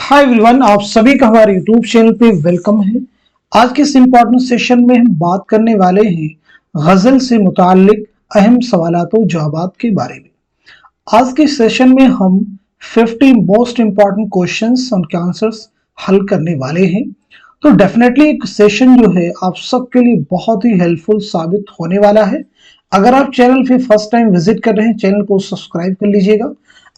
Hi everyone, आप सभी का हमारे यूट्यूब चैनल पे वेलकम है। आज के इस इम्पोर्टेंट सेशन में हम बात करने वाले हैं गजल से मुताल्लिक अहम सवालात और जवाबात के बारे में। आज के सेशन में हम 50 मोस्ट इम्पॉर्टेंट क्वेश्चंस उनके आंसर्स हल करने वाले हैं। तो डेफिनेटली एक सेशन जो है आप सबके लिए बहुत ही हेल्पफुल साबित होने वाला है। अगर आप चैनल पे फर्स्ट टाइम विजिट कर रहे हैं, चैनल को सब्सक्राइब कर लीजिएगा।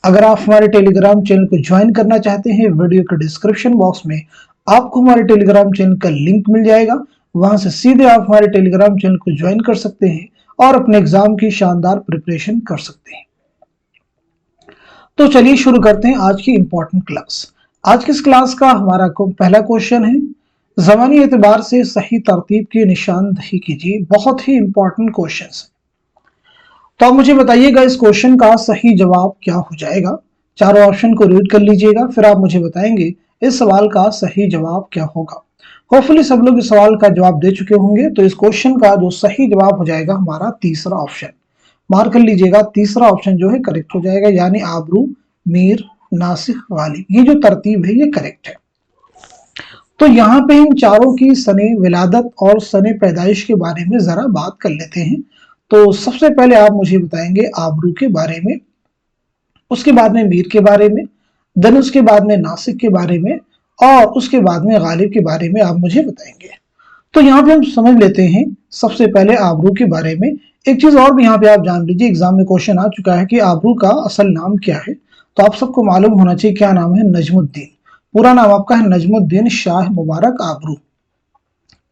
अगर आप हमारे टेलीग्राम चैनल को ज्वाइन करना चाहते हैं, वीडियो के डिस्क्रिप्शन बॉक्स में आपको हमारे टेलीग्राम चैनल का लिंक मिल जाएगा। वहां से सीधे आप हमारे टेलीग्राम चैनल को ज्वाइन कर सकते हैं और अपने एग्जाम की शानदार प्रिपरेशन कर सकते हैं। तो चलिए शुरू करते हैं आज की इंपॉर्टेंट क्लास। आज की इस क्लास का हमारा पहला क्वेश्चन है, ज़मानी एतबार से सही तरतीब की निशानदही कीजिए। बहुत ही इंपॉर्टेंट क्वेश्चन है, तो आप मुझे बताइएगा इस क्वेश्चन का सही जवाब क्या हो जाएगा। चारों ऑप्शन को रीड कर लीजिएगा, फिर आप मुझे बताएंगे इस सवाल का सही जवाब क्या होगा। होपफुली सब लोग इस सवाल का जवाब दे चुके होंगे। तो इस क्वेश्चन का जो सही जवाब हो जाएगा हमारा तीसरा ऑप्शन। मार्क कर लीजिएगा, तीसरा ऑप्शन जो है करेक्ट हो जाएगा, यानी आबरू, मीर, नासिख, गालिब। ये जो तरतीब है ये करेक्ट है। तो यहाँ पे इन चारों की सने विलादत और सने पैदाइश के बारे में जरा बात कर लेते हैं। तो सबसे पहले आप मुझे बताएंगे आबरू के बारे में, उसके बाद में मीर के बारे में, देन उसके बाद में नासिक के बारे में, और उसके बाद में गालिब के बारे में आप मुझे बताएंगे। तो यहाँ पे हम समझ लेते हैं सबसे पहले आबरू के बारे में। एक चीज और भी यहाँ पे आप जान लीजिए, एग्जाम में क्वेश्चन आ चुका है कि आबरू का असल नाम क्या है। तो आप सबको मालूम होना चाहिए क्या नाम है, नजमुद्दीन। पूरा नाम आपका है नजमुद्दीन शाह मुबारक आबरू।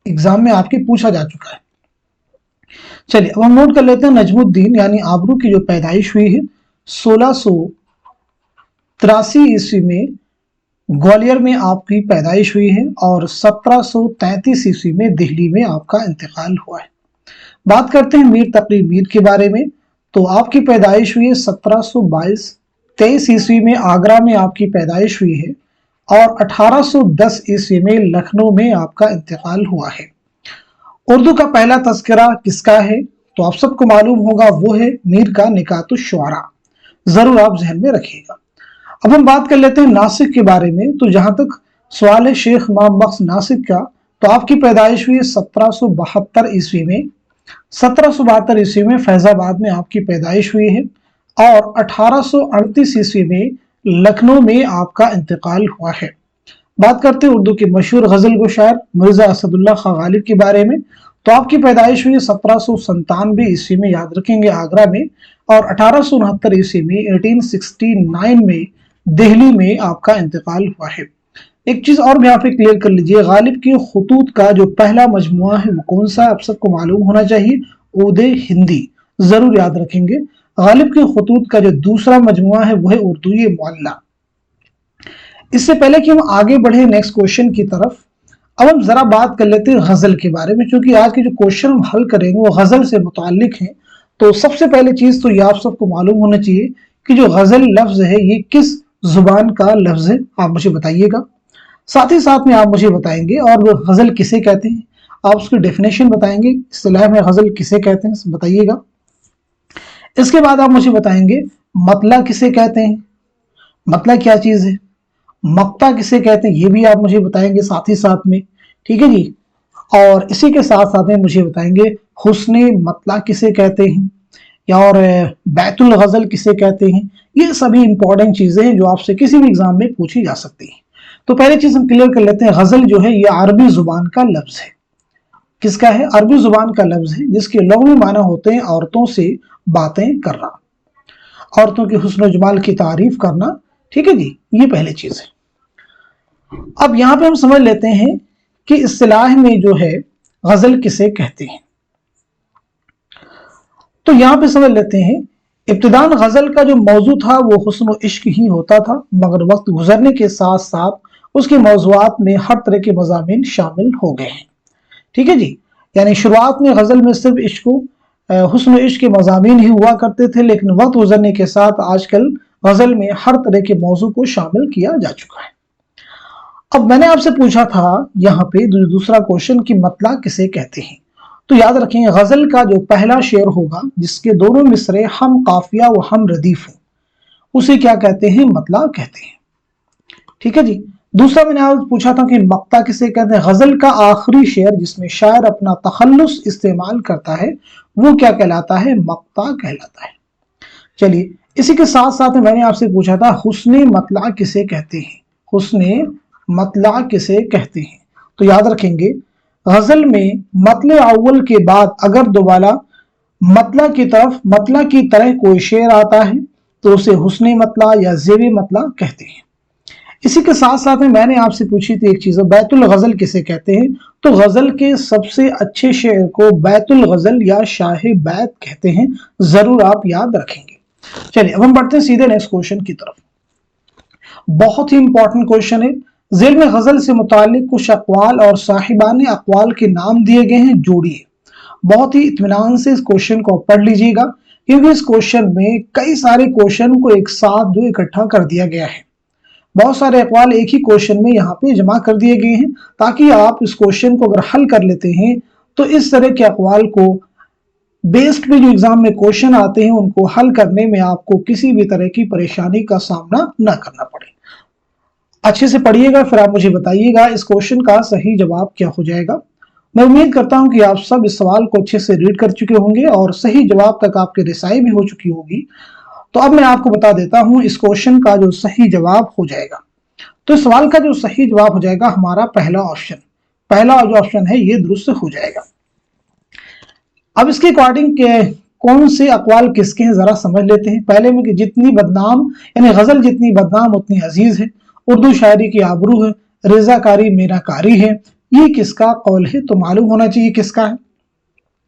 एग्जाम में आपके पूछा जा चुका है। चलिए अब हम नोट कर लेते हैं नजमुद्दीन यानी आबरू की जो पैदाइश हुई है 1683 ईस्वी में ग्वालियर में आपकी पैदाइश हुई है, और 1733 ईस्वी में दिल्ली में आपका इंतकाल हुआ है। बात करते हैं मीर तकी मीर के बारे में। तो आपकी पैदाइश हुई है 1723 ईस्वी में आगरा में आपकी पैदाइश हुई है, और 1810 ईस्वी में लखनऊ में आपका इंतकाल हुआ है। उर्दू का पहला तस्करा किसका है? तो आप सबको मालूम होगा वो है मीर का निकातुश्शुअरा। जरूर आप जहन में रखिएगा। अब हम बात कर लेते हैं नासिक के बारे में। तो जहां तक सवाल है शेख इमाम बख्श नासिक का, तो आपकी पैदाइश हुई 1772 ईस्वी में। 1772 ईस्वी में फैजाबाद में आपकी पैदाइश हुई है, और 1838 ईस्वी में लखनऊ में आपका इंतकाल हुआ है। बात करते हैं उर्दू के मशहूर गजल गो शायर मिर्जा असदुल्ला खां गालिब के बारे में। तो आपकी पैदाइश हुई 1797 ईस्वी में, याद रखेंगे, आगरा में, और 1869 ईस्वी में 1869 में दिल्ली में आपका इंतकाल हुआ है। एक चीज और भी यहाँ पे क्लियर कर लीजिए, गालिब के खुतूत का जो पहला मजमुआ है वो कौन सा है? आप सबको मालूम होना चाहिए, उदे हिंदी। जरूर याद रखेंगे। गालिब के खुतूत का जो दूसरा मजमुआ है वो है उर्दू मुअल्ला। इससे पहले कि हम आगे बढ़े नेक्स्ट क्वेश्चन की तरफ, अब हम जरा बात कर लेते हैं गजल के बारे में, क्योंकि आज के जो क्वेश्चन हम हल करेंगे वो गजल से मुताल्लिक हैं। तो सबसे पहले चीज तो ये आप सबको मालूम होना चाहिए कि जो गजल लफ्ज है ये किस जुबान का लफ्ज है, आप मुझे बताइएगा। साथ ही साथ में आप मुझे बताएंगे और वो गजल किसे कहते हैं, आप उसकी डेफिनेशन बताएंगे, इस्तिलाह में गजल किसे कहते हैं बताइएगा। इसके बाद आप मुझे बताएंगे मतला किसे कहते हैं, मतला क्या चीज है, मक्ता किसे कहते हैं ये भी आप मुझे बताएंगे साथ ही साथ में, ठीक है जी। और इसी के साथ साथ में मुझे बताएंगे हुस्ने मतला किसे कहते हैं, या और बैतुल गजल किसे कहते हैं। ये सभी इंपॉर्टेंट चीजें हैं जो आपसे किसी भी एग्जाम में पूछी जा सकती हैं। तो पहली चीज हम क्लियर कर लेते हैं, गजल जो है ये अरबी जुबान का लफ्ज है। किसका है? अरबी जुबान का लफ्ज है, जिसके लुग़वी माना होते हैं औरतों से बातें करना, औरतों के हुस्न जमाल की तारीफ करना, ठीक है जी। ये पहली चीज है। अब यहां पे हम समझ लेते हैं कि इस्तिलाह में जो है गजल किसे कहते हैं। तो यहां पे समझ लेते हैं, इब्तिदान गजल का जो मौजू था वो हुस्न व इश्क ही होता था, मगर वक्त गुजरने के साथ साथ उसके मौज़ूआत में हर तरह के मज़ामीन शामिल हो गए हैं, ठीक है जी। यानी शुरुआत में गजल में सिर्फ इश्क हुस्न व इश्क के मज़ामीन ही हुआ करते थे, लेकिन वक्त गुजरने के साथ आजकल गजल में हर तरह के मौजू को शामिल किया जा चुका है। अब मैंने आपसे पूछा था यहाँ पे दूसरा क्वेश्चन कि मतला किसे कहते हैं। तो याद रखें गजल का जो पहला शेर होगा जिसके दोनों मिसरे हम काफिया व हम रदीफ हो, उसे क्या कहते हैं? मतला कहते हैं, ठीक है जी। दूसरा मैंने आज पूछा था कि मक्ता किसे कहते हैं, गजल का आखिरी शेर जिसमें शायर अपना तखल्लुस इस्तेमाल करता है वो क्या कहलाता है, मक्ता कहलाता है। चलिए इसी के साथ साथ में मैंने आपसे पूछा था हुस्ने मतला किसे कहते हैं, हुस्ने मतला किसे कहते हैं। तो याद रखेंगे गजल में मतले अव्वल के बाद अगर दोबारा मतला की तरफ मतला की तरह कोई शेर आता है तो उसे हुस्ने मतला या ज़ेबे मतला कहते हैं। इसी के साथ साथ में मैंने आपसे पूछी थी एक चीज, बैतुल गजल किसे कहते हैं। तो गजल के सबसे अच्छे शेर को बैतुल गजल या शाह बैत कहते हैं, जरूर आप याद रखेंगे। चलिए अब हम बढ़ते हैं सीधे नेक्स्ट क्वेश्चन की तरफ। बहुत ही इंपॉर्टेंट क्वेश्चन है। ज़ेल में गजल से मुतालिक कुछ अक़वाल और साहिबान अक़वाल के नाम दिए गए हैं, जोड़िए। बहुत ही इत्मीनान से इस क्वेश्चन को पढ़ लीजिएगा क्योंकि इस क्वेश्चन में कई सारे क्वेश्चन को एक साथ दो इकट्ठा कर दिया गया है। बहुत सारे अक़वाल एक ही क्वेश्चन में यहाँ पे जमा कर दिए गए हैं ताकि आप इस क्वेश्चन को अगर हल कर लेते हैं तो इस तरह के अक़वाल को बेस्ड पे जो एग्जाम में क्वेश्चन आते हैं उनको हल करने में आपको किसी भी तरह की परेशानी का सामना न करना पड़े। अच्छे से पढ़िएगा, फिर आप मुझे बताइएगा इस क्वेश्चन का सही जवाब क्या हो जाएगा। मैं उम्मीद करता हूं कि आप सब इस सवाल को अच्छे से रीड कर चुके होंगे और सही जवाब तक आपकी रिसाई भी हो चुकी होगी। तो अब मैं आपको बता देता हूं इस क्वेश्चन का जो सही जवाब हो जाएगा। तो इस सवाल का जो सही जवाब हो जाएगा हमारा पहला ऑप्शन, पहला जो ऑप्शन है ये दुरुस्त हो जाएगा। अब इसके अकॉर्डिंग कौन से अक़वाल किसके हैं जरा समझ लेते हैं। पहले में कि जितनी बदनाम यानी गजल जितनी बदनाम उतनी अजीज है, उर्दू शायरी की आबरू है, रजाकारी मीनाकारी है, ये किसका कौल है। तो मालूम होना चाहिए किसका है,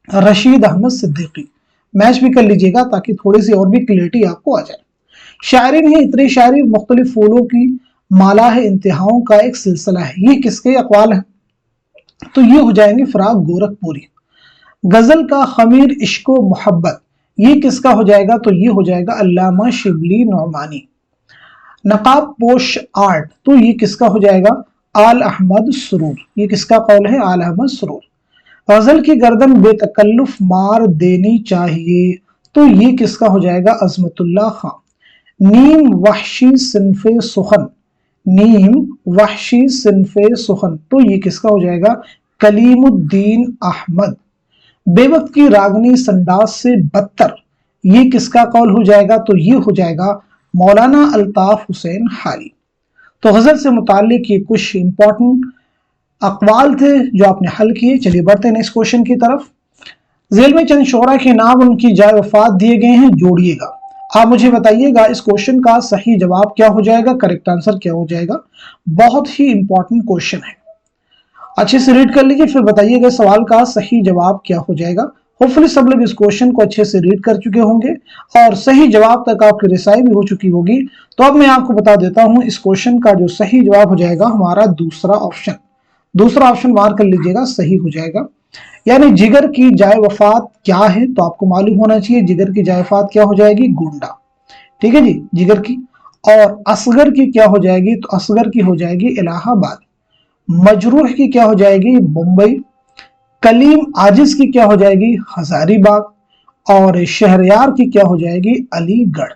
रशीद अहमद सिद्दीकी। मैच भी कर लीजिएगा ताकि थोड़ी सी और भी क्लियरिटी आपको आ जाए। शायरी नहीं इतनी शायरी मुख्तलिफ फूलों की माला है, इंतहाओं का एक सिलसिला है, ये किसके अक़वाल है। तो ये हो जाएंगे फ़राग गोरखपुरी। गजल का खमीर इश्क व मोहब्बत, ये किसका हो जाएगा। तो ये हो जाएगा अल्लामा शिबली नौमानी। नकाब पोश आर्ट, तो ये किसका हो जाएगा, आल अहमद सुरूर। ये किसका कौल है, आल अहमद सुरूर। गजल की गर्दन बेतकल्लुफ मार देनी चाहिए, तो ये किसका हो जाएगा, अजमतुल्लाह खान। नीम वहशी सिनफे सुखन, नीम वहशी सिनफे सुखन, तो ये किसका हो जाएगा, कलीमुद्दीन अहमद। बेवक्त की रागनी संडास से बदतर, ये किसका कौल हो जाएगा। तो ये हो जाएगा मौलाना अल्ताफ हुसैन हाली। तो गजल से मुतालिक ये कुछ इंपॉर्टेंट अक़वाल थे जो आपने हल किए। चलिए बढ़ते हैं नेक्स्ट क्वेश्चन की तरफ। ज़ेल में चंद शोरा के नाम उनकी जाए वफात दिए गए हैं, जोड़िएगा। आप मुझे बताइएगा इस क्वेश्चन का सही जवाब क्या हो जाएगा, करेक्ट आंसर क्या हो जाएगा। बहुत ही इंपॉर्टेंट क्वेश्चन है, अच्छे से रीड कर लीजिए फिर बताइएगा सवाल का सही जवाब क्या हो जाएगा। होपफुली सब लोग इस क्वेश्चन को अच्छे से रीड कर चुके होंगे और सही जवाब तक आपकी रिसाई भी हो चुकी होगी। तो अब मैं आपको बता देता हूं इस क्वेश्चन का जो सही जवाब हो जाएगा हमारा दूसरा ऑप्शन। दूसरा ऑप्शन मार्क कर लीजिएगा, सही हो जाएगा। यानी जिगर की जाए वफात क्या है, तो आपको मालूम होना चाहिए जिगर की जाए वफात क्या हो जाएगी, गोंडा। ठीक है जी, जिगर की। और असगर की क्या हो जाएगी, तो असगर की हो जाएगी इलाहाबाद। मजरूह की क्या हो जाएगी, मुंबई। कलीम आजिज की क्या हो जाएगी, हजारीबाग। और शहरयार की क्या हो जाएगी, अलीगढ़।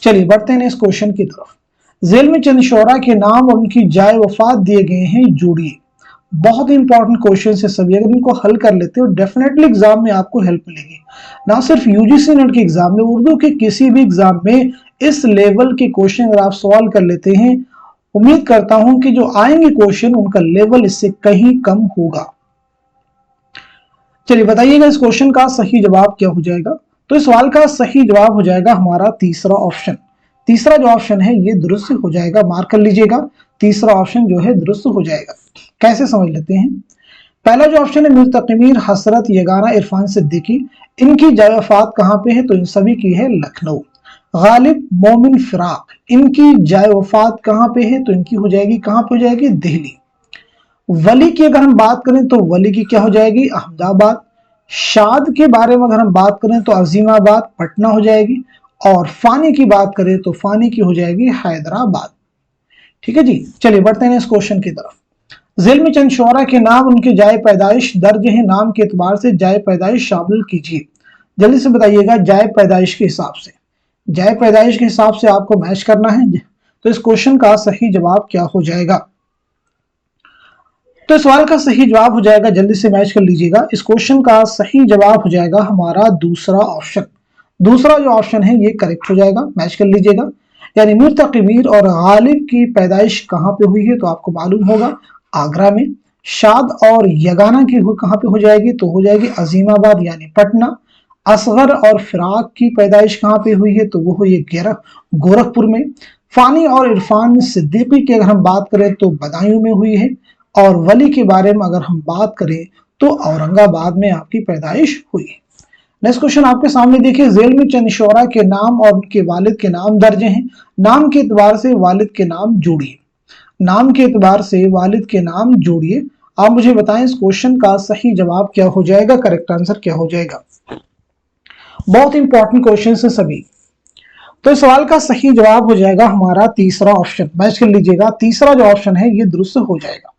चलिए बढ़ते हैं इस क्वेश्चन की तरफ। ज़ेल में चंद शोरा के नाम और उनकी जाए वफात दिए गए हैं, जोड़िए। बहुत इंपॉर्टेंट क्वेश्चन है सभी, अगर इनको हल कर लेते हो डेफिनेटली एग्जाम में आपको हेल्प मिलेगी। ना सिर्फ यूजीसी नेट के एग्जाम में, उर्दू के किसी भी एग्जाम में इस लेवल के क्वेश्चन अगर आप सॉल्व कर लेते हैं, उम्मीद करता हूं कि जो आएंगे क्वेश्चन उनका लेवल इससे कहीं कम होगा। चलिए बताइएगा इस क्वेश्चन का सही जवाब क्या हो जाएगा। तो इस सवाल का सही जवाब हो जाएगा हमारा तीसरा ऑप्शन। तीसरा जो ऑप्शन है ये दुरुस्त हो जाएगा, मार्क कर लीजिएगा। तीसरा ऑप्शन जो है दुरुस्त हो जाएगा। कैसे समझ लेते हैं। पहला जो ऑप्शन है मुस्तकीमीर हसरत यगाना इरफान सिद्दीकी, इनकी जाए वफात कहां पे है, तो इन सभी की है लखनऊ। गालिब मोमिन फिराक, इनकी जाए वफात कहां पे है, तो इनकी हो जाएगी कहां पे हो जाएगी, दिल्ली। वली की अगर हम बात करें तो वली की क्या हो जाएगी, अहमदाबाद। शाद के बारे में अगर हम बात करें तो अजीमाबाद पटना हो जाएगी। और फानी की बात करें तो फानी की हो जाएगी हैदराबाद। ठीक है जी, चलिए बढ़ते हैं इस क्वेश्चन की तरफ। ज़ेल में चंद शोरा के नाम उनके जाए पैदाइश दर्ज है, नाम के एतबार से जाए पैदाइश शामिल कीजिए। जल्दी से बताइएगा जाए पैदाइश के हिसाब से, जाए पैदाइश के हिसाब से आपको मैच करना है। तो इस क्वेश्चन का सही जवाब क्या हो जाएगा। तो इस सवाल का सही जवाब हो जाएगा, जल्दी से मैच कर लीजिएगा, इस क्वेश्चन का सही जवाब हो जाएगा हमारा दूसरा ऑप्शन। दूसरा जो ऑप्शन है ये करेक्ट हो जाएगा, मैच कर लीजिएगा। यानी मीर तकी मीर और गालिब की पैदाइश कहाँ पे हुई है, तो आपको मालूम होगा आगरा में। शाद और यगाना की कहाँ पे हो जाएगी, तो हो जाएगी अजीमाबाद यानी पटना। असगर और फिराक की पैदाइश कहाँ पे हुई है, तो वो हुई है गोरखपुर में। फानी और इरफान सिद्दीकी की अगर हम बात करें तो बदायूं में हुई है। और वली के बारे में अगर हम बात करें तो औरंगाबाद में आपकी पैदाइश हुई है। नेक्स्ट क्वेश्चन आपके सामने देखिए, झेल में चंद शोरा के नाम और उनके वालिद के नाम दर्ज हैं। नाम के एतबार से वालिद के नाम जोड़िए। नाम के एतबार से वालिद के नाम जोड़िए। आप मुझे बताएं इस क्वेश्चन का सही जवाब क्या हो जाएगा, करेक्ट आंसर क्या हो जाएगा। बहुत इंपॉर्टेंट क्वेश्चन है सभी। तो इस सवाल का सही जवाब हो जाएगा हमारा तीसरा ऑप्शन, मैच कर लीजिएगा। तीसरा जो ऑप्शन है ये दुरुस्त हो जाएगा।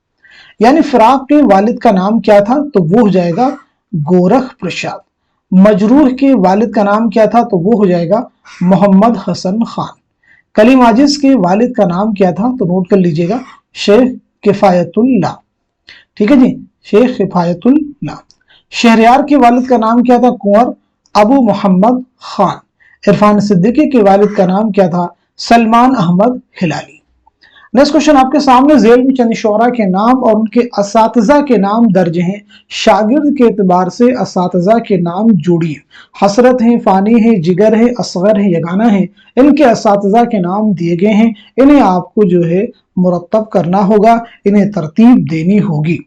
यानी फिराक के वालिद का नाम क्या था, तो वो हो जाएगा गोरख प्रसाद। मजरूह के वालिद का नाम क्या था, तो वो हो जाएगा मोहम्मद हसन खान। कलीम आजिज के वालिद का नाम क्या था, तो नोट कर लीजिएगा शेख किफायतुल्लाह। ठीक है जी, शेख किफायतुल्लाह। शहरयार के वालिद का नाम क्या था, कुंवर अबू मोहम्मद खान। इरफान सिद्दीकी के वालिद का नाम क्या था, सलमान अहमद हिलाली। नेक्स्ट क्वेश्चन आपके सामने, झेल में चंद शोरा के नाम और उनके असातिज़ा के नाम दर्ज हैं। शागिर्द के एतबार से असातिज़ा के नाम जोड़िए। हसरत है, फानी है, जिगर है, असगर है, यगाना है, इनके असातिज़ा के नाम दिए गए हैं। इन्हें आपको जो है मुरत्तब करना होगा, इन्हें तरतीब देनी होगी।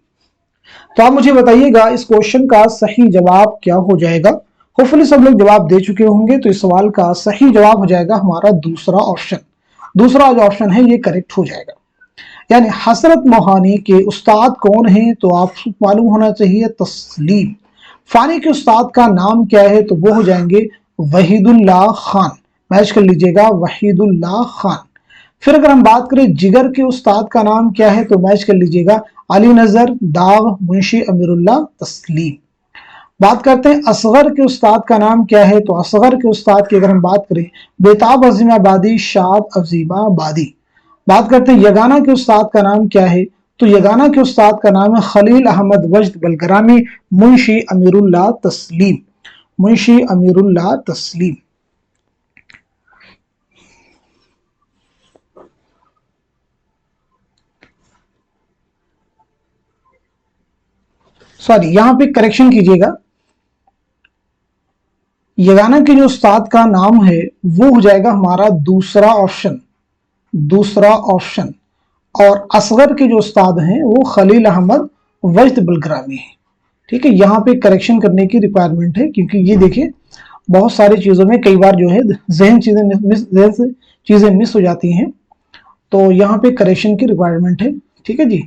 तो आप मुझे बताइएगा इस क्वेश्चन का सही जवाब क्या हो जाएगा। होपफुली सब लोग जवाब दे चुके होंगे। तो इस सवाल का सही जवाब हो जाएगा हमारा दूसरा ऑप्शन। दूसरा जो ऑप्शन है ये करेक्ट हो जाएगा। यानी हसरत मोहानी के उस्ताद कौन हैं, तो आपको मालूम होना चाहिए तस्लीम। फानी के उस्ताद का नाम क्या है, तो वो हो जाएंगे वहीदुल्लाह खान। मैच कर लीजिएगा, वहीदुल्लाह खान। फिर अगर हम बात करें जिगर के उस्ताद का नाम क्या है, तो मैच कर लीजिएगा अली नजर दाग मुंशी अमीरुल्लाह तस्लीम। बात करते हैं असगर के उस्ताद का नाम क्या है, तो असगर के उस्ताद की अगर हम बात करें बेताब अजीमाबादी शाद अजीमाबादी। बात करते हैं यगाना के उस्ताद का नाम क्या है, तो यगाना के उस्ताद का नाम है खलील अहमद वजद बलगरामी मुंशी अमीरुल्लाह तस्लीम। मुंशी अमीरुल्लाह तस्लीम। सॉरी, यहां पे करेक्शन कीजिएगा, यगाना के जो उस्ताद का नाम है वो हो जाएगा हमारा दूसरा ऑप्शन। दूसरा ऑप्शन। और असगर के जो उस्ताद हैं वो खलील अहमद वजद बलगरामी है। ठीक है, यहाँ पे करेक्शन करने की रिक्वायरमेंट है, क्योंकि ये देखिए बहुत सारी चीज़ों में कई बार जो है जहन से चीज़ें मिस हो जाती हैं, तो यहाँ पे करेक्शन की रिक्वायरमेंट है। ठीक है जी,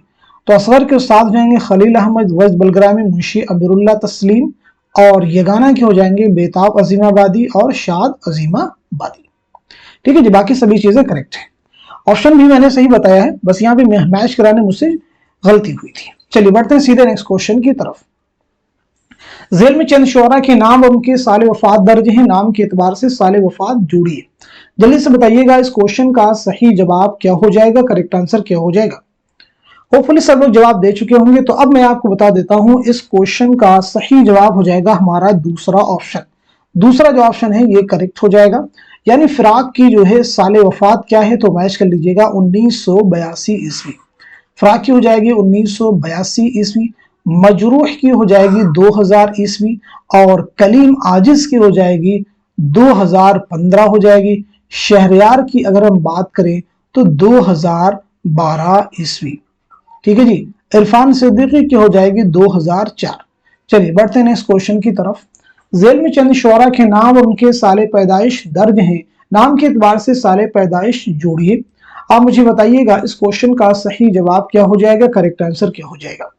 तो असगर के उस्ताद जाएंगे खलील अहमद वजद बलगरामी मुंशी अमीरुल्लाह तस्लीम। और यगाना के हो जाएंगे बेताब अजीमाबादी और शाद अजीमाबादी। ठीक है जी, बाकी सभी चीज़ें करेक्ट है। ऑप्शन भी मैंने सही बताया है, बस यहाँ पे मैच कराने मुझसे गलती हुई थी। चलिए बढ़ते हैं सीधे नेक्स्ट क्वेश्चन की तरफ। झेल में चंद शोरा के नाम और उनके साल वफात दर्ज हैं। नाम के एतबार से साल वफात जोड़िए। जल्दी से बताइएगा इस क्वेश्चन का सही जवाब क्या हो जाएगा, करेक्ट आंसर क्या हो जाएगा। होपफुली सब लोग जवाब दे चुके होंगे। तो अब मैं आपको बता देता हूं, इस क्वेश्चन का सही जवाब हो जाएगा हमारा दूसरा ऑप्शन। दूसरा जो ऑप्शन है ये करेक्ट हो जाएगा। यानी फिराक की जो है साल वफात क्या है, तो मैच कर लीजिएगा 1982 ईस्वी। फिराक की हो जाएगी 1982 ईस्वी। मजरूह की हो जाएगी 2000 ईस्वी। और कलीम आजिज की हो जाएगी 2015 हो जाएगी। शहरयार की अगर हम बात करें तो 2012 ईस्वी। ठीक है जी, इरफान सिद्दीकी की हो जाएगी 2004। चलिए बढ़ते हैं इस क्वेश्चन की तरफ। झेल में चंद शोरा के नाम और उनके साले पैदाइश दर्ज हैं। नाम के एतबार से साले पैदाइश जोड़िए। आप मुझे बताइएगा इस क्वेश्चन का सही जवाब क्या हो जाएगा, करेक्ट आंसर क्या हो जाएगा।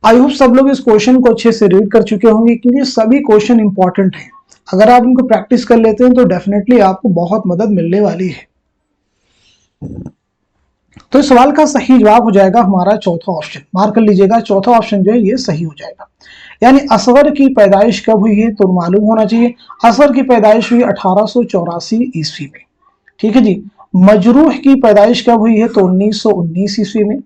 आई होप सब लोग इस क्वेश्चन को अच्छे से रीड कर चुके होंगे, क्योंकि सभी क्वेश्चन इंपॉर्टेंट हैं। अगर आप इनको प्रैक्टिस कर लेते हैं तो डेफिनेटली आपको बहुत मदद मिलने वाली है। तो इस सवाल का सही जवाब हो जाएगा हमारा चौथा ऑप्शन। मार्क कर लीजिएगा, चौथा ऑप्शन जो है ये सही हो जाएगा। यानी असगर की पैदाइश कब हुई है, तो मालूम होना चाहिए असगर की पैदाइश हुई 1884 ईस्वी में। ठीक है जी। मजरूह की पैदाइश कब हुई है, तो 1919 ईस्वी में।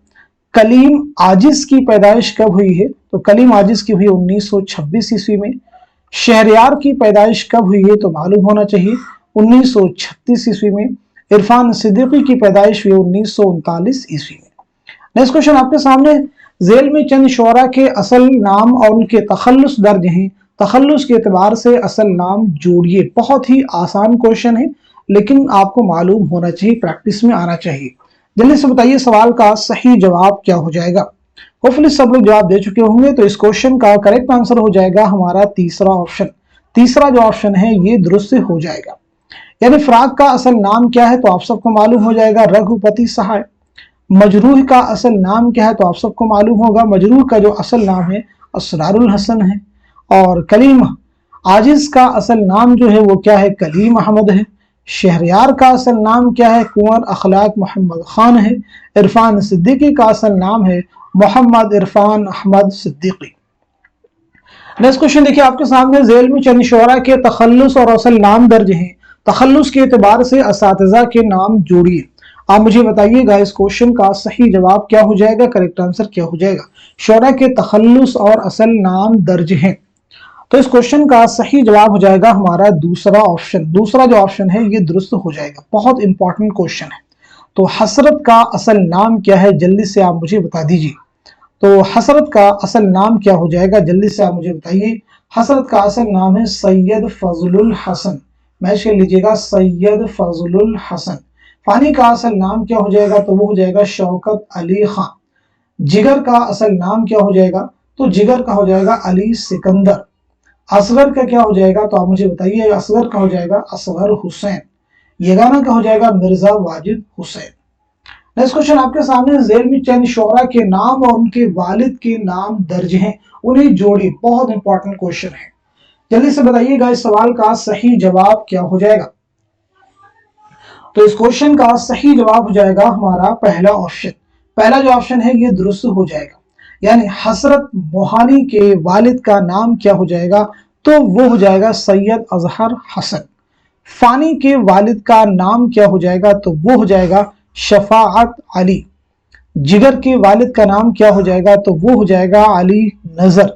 कलीम आजिज की पैदाइश कब हुई है? तो कलीम आजिज की हुई 1926 ईस्वी में। शहरयार की पैदाइश कब हुई है? तो मालूम होना चाहिए 1936 ईस्वी में। इरफान सिद्दीकी की पैदाइश हुई 1939 ईस्वी में। नेक्स्ट क्वेश्चन आपके सामने, जेल में चंद शुअरा के असल नाम और उनके तखल्लुस दर्ज हैं, तखल्लुस के एतबार से असल नाम जोड़िए। बहुत ही आसान क्वेश्चन है, लेकिन आपको मालूम होना चाहिए, प्रैक्टिस में आना चाहिए। जल्दी से बताइए सवाल का सही जवाब क्या हो जाएगा। होपफुली सब लोग जवाब दे चुके होंगे, तो इस क्वेश्चन का करेक्ट आंसर हो जाएगा हमारा तीसरा ऑप्शन। तीसरा जो ऑप्शन है ये दुरुस्त हो जाएगा। यानी फराक का असल नाम क्या है? तो आप सबको मालूम हो जाएगा रघुपति सहाय। मजरूह का असल नाम क्या है? तो आप सबको मालूम होगा मजरूह का जो असल नाम है असरारुल हसन है। और कलीम आजिज का असल नाम जो है वो क्या है? कलीम अहमद है। शहरयार का असल नाम क्या है? कुंवर अखलाक मोहम्मद खान है। इरफान सिद्दीकी का असल नाम है मोहम्मद इरफान अहमद सिद्दीकी। नेक्स्ट क्वेश्चन देखिए आपके सामने, जेल में चंद शुअरा के तखल्लुस और असल नाम दर्ज हैं, तखल्लुस के एतबार से असातिज़ा के नाम जोड़िए। आप मुझे बताइएगा इस क्वेश्चन का सही जवाब क्या हो जाएगा, करेक्ट आंसर क्या हो जाएगा। शुअरा के तखल्लुस और असल नाम दर्ज हैं, तो इस क्वेश्चन का सही जवाब हो जाएगा हमारा दूसरा ऑप्शन। दूसरा जो ऑप्शन है ये दुरुस्त हो जाएगा। बहुत इंपॉर्टेंट क्वेश्चन है। तो हसरत का असल नाम क्या है, जल्दी से आप मुझे बता दीजिए। तो हसरत का असल नाम क्या हो जाएगा, जल्दी से आप मुझे बताइए। हसरत का असल नाम है सैयद फजलुल हसन। मैच कर लीजिएगा, सैयद फजलुल हसन। फानी का असल नाम क्या हो जाएगा? तो वो हो जाएगा शौकत अली खान। जिगर का असल नाम क्या हो जाएगा? तो जिगर का हो जाएगा अली सिकंदर। असगर का क्या हो जाएगा? तो आप मुझे बताइए। असगर का हो जाएगा असगर हुसैन। यगाना का हो जाएगा मिर्जा वाजिद हुसैन। नेक्स्ट क्वेश्चन आपके सामने, जेल में चंद शुअरा के नाम और उनके वालिद के नाम दर्ज हैं, उन्हें जोड़िए। बहुत इंपॉर्टेंट क्वेश्चन है, जल्दी से बताइएगा इस सवाल का सही जवाब क्या हो जाएगा। तो इस क्वेश्चन का सही जवाब हो जाएगा हमारा पहला ऑप्शन। पहला जो ऑप्शन है ये दुरुस्त हो जाएगा। यानी हसरत मोहानी के वालिद का नाम क्या हो जाएगा? तो वो हो जाएगा सैयद अजहर हसन। फानी के वालिद का नाम क्या हो जाएगा? तो वो हो जाएगा शफाअत अली। जिगर के वालिद का नाम क्या हो जाएगा? तो वो हो जाएगा अली नजर।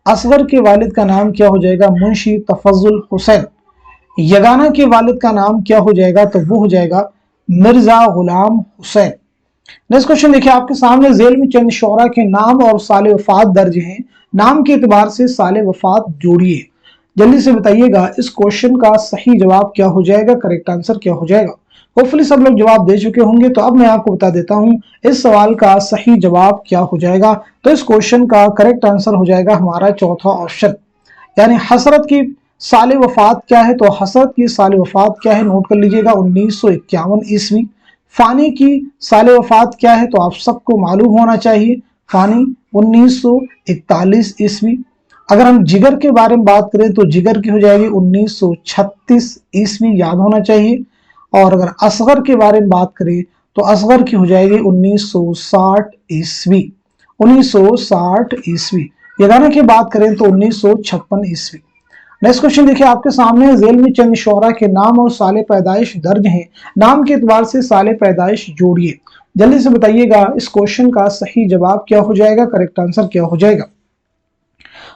असगर के वालिद का नाम क्या हो जाएगा? मुंशी तफजुल हुसैन। यगाना के वालिद का नाम क्या हो जाएगा? तो वो हो जाएगा मिर्जा गुलाम हुसैन। नेक्स्ट क्वेश्चन देखिए आपके सामने, जेल में चंद शुअरा के नाम और साल वफात दर्ज हैं, नाम के एतबार से साल वफात जोड़िए। जल्दी से बताइएगा इस क्वेश्चन का सही जवाब क्या हो जाएगा, करेक्ट आंसर क्या हो जाएगा। होपफुली सब लोग जवाब दे चुके होंगे, तो अब मैं आपको बता देता हूं इस सवाल का सही जवाब क्या हो जाएगा। तो इस क्वेश्चन का करेक्ट आंसर हो जाएगा हमारा चौथा ऑप्शन। यानी हसरत की साल वफात क्या है? तो हसरत की साल वफात क्या है, नोट कर लीजिएगा 1951 ईस्वी। फानी की साल वफात क्या है? तो आप सबको मालूम होना चाहिए, फानी 1941 ईस्वी। अगर हम जिगर के बारे में बात करें तो जिगर की हो जाएगी 1936 ईस्वी, याद होना चाहिए। और अगर असगर के बारे में बात करें तो असगर की हो जाएगी 1960 ईस्वी, 1960 ईस्वी। यगाना की बात करें तो 1956 ईस्वी। नेक्स्ट क्वेश्चन देखिए आपके सामने, जेल में चंद शुअरा के नाम और साले पैदाइश दर्ज हैं, नाम के एतबार से साले पैदाइश जोड़िए। जल्दी से बताइएगा इस क्वेश्चन का सही जवाब क्या हो जाएगा, करेक्ट आंसर क्या हो जाएगा।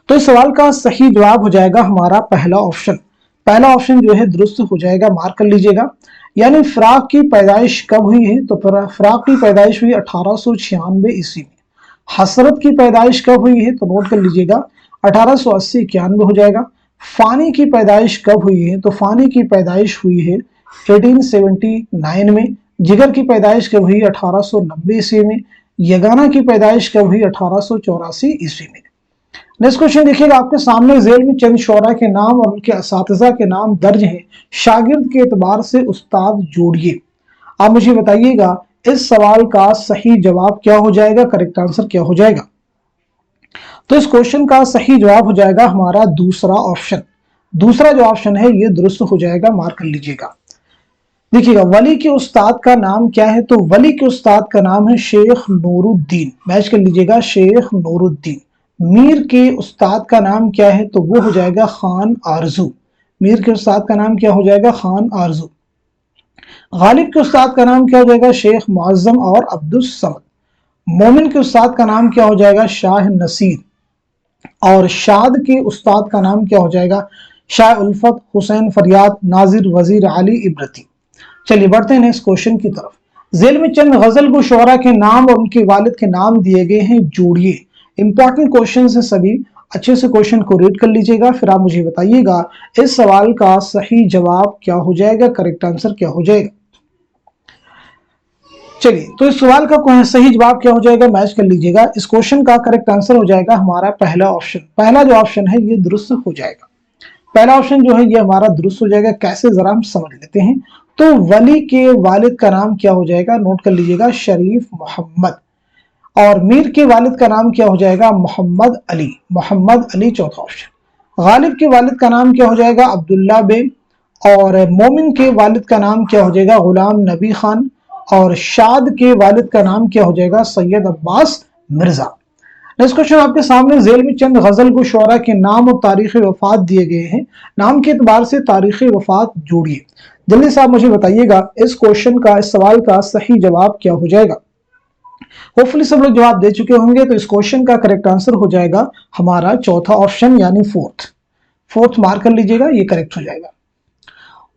तो इस सवाल का सही जवाब हो जाएगा हमारा पहला ऑप्शन। पहला ऑप्शन जो है दुरुस्त हो जाएगा, मार्क कर लीजिएगा। यानी फराक की पैदाइश कब हुई है? तो फराक की पैदाइश हुई 1896 ईस्वी में। हसरत की पैदाइश कब हुई है? तो नोट कर लीजिएगा 1880-91 हो जाएगा। फानी की पैदाइश कब हुई है? तो फानी की पैदाइश हुई है 1879 में। जिगर की पैदाइश कब हुई? 1890 ईस्वी में। यगाना की पैदाइश कब हुई? 1884 ईस्वी में। नेक्स्ट क्वेश्चन देखिएगा आपके सामने, जेल में चंद शुअरा के नाम और उनके असातिज़ा के नाम दर्ज हैं, शागिर्द के एतबार से उस्ताद जोड़िए। आप मुझे बताइएगा इस सवाल का सही जवाब क्या हो जाएगा, करेक्ट आंसर क्या हो जाएगा। तो इस क्वेश्चन का सही जवाब हो जाएगा हमारा दूसरा ऑप्शन। दूसरा जो ऑप्शन है ये दुरुस्त हो जाएगा, मार्क कर लीजिएगा। देखिएगा वली के उस्ताद का नाम क्या है? तो वली के उस्ताद का नाम है शेख नूरुद्दीन। मैच कर लीजिएगा, शेख नूरुद्दीन। मीर के उस्ताद का नाम क्या है? तो वो हो जाएगा खान आरजू। मीर के उस्ताद का नाम क्या हो जाएगा? खान आरजू। गालिब के उस्ताद का नाम क्या हो जाएगा? शेख मुअज्जम और अब्दुस समद। मोमिन के उस्ताद का नाम क्या हो जाएगा? शाह नसीर। और शाद के उस्ताद का नाम क्या हो जाएगा? शाह उल्फत, हुसैन फरियाद, नाजिर, वजीर, अली इब्रती। चलिए बढ़ते हैं नेक्स्ट क्वेश्चन की तरफ। जेल में चंद गजल गो शुअरा के नाम और उनके वालिद के नाम दिए गए हैं, जोड़िए। इंपॉर्टेंट क्वेश्चन है सभी, अच्छे से क्वेश्चन को रीड कर लीजिएगा, फिर आप मुझे बताइएगा इस सवाल का सही जवाब क्या हो जाएगा, करेक्ट आंसर क्या हो जाएगा। चलिए तो इस सवाल का सही जवाब क्या हो जाएगा, मैच कर लीजिएगा। इस क्वेश्चन का करेक्ट आंसर हो जाएगा हमारा पहला ऑप्शन। पहला जो ऑप्शन है ये दुरुस्त हो जाएगा। पहला ऑप्शन जो है ये हमारा दुरुस्त हो जाएगा। कैसे, जरा हम समझ लेते हैं। तो वली के वालिद का नाम क्या हो जाएगा, नोट कर लीजिएगा, शरीफ मोहम्मद। और मीर के वालिद का नाम क्या हो जाएगा, मोहम्मद अली। मोहम्मद अली चौथा ऑप्शन। गालिब के वालिद का नाम क्या हो जाएगा, अब्दुल्ला बेग। और मोमिन के वालिद का नाम क्या हो जाएगा, गुलाम नबी खान। और शाद के वालिद का नाम क्या हो जाएगा, सैयद अब्बास मिर्जा। नेक्स्ट क्वेश्चन आपके सामने, जेल में चंद गजल गो शुअरा के नाम और तारीख वफात दिए गए हैं, नाम के एतबार से तारीख वफात जोड़िए। जल्दी से आप मुझे बताइएगा इस क्वेश्चन का, इस सवाल का सही जवाब क्या हो जाएगा। होपफुली सब लोग जवाब दे चुके होंगे। तो इस क्वेश्चन का करेक्ट आंसर हो जाएगा हमारा चौथा ऑप्शन यानी फोर्थ मार्क कर लीजिएगा, ये करेक्ट हो जाएगा।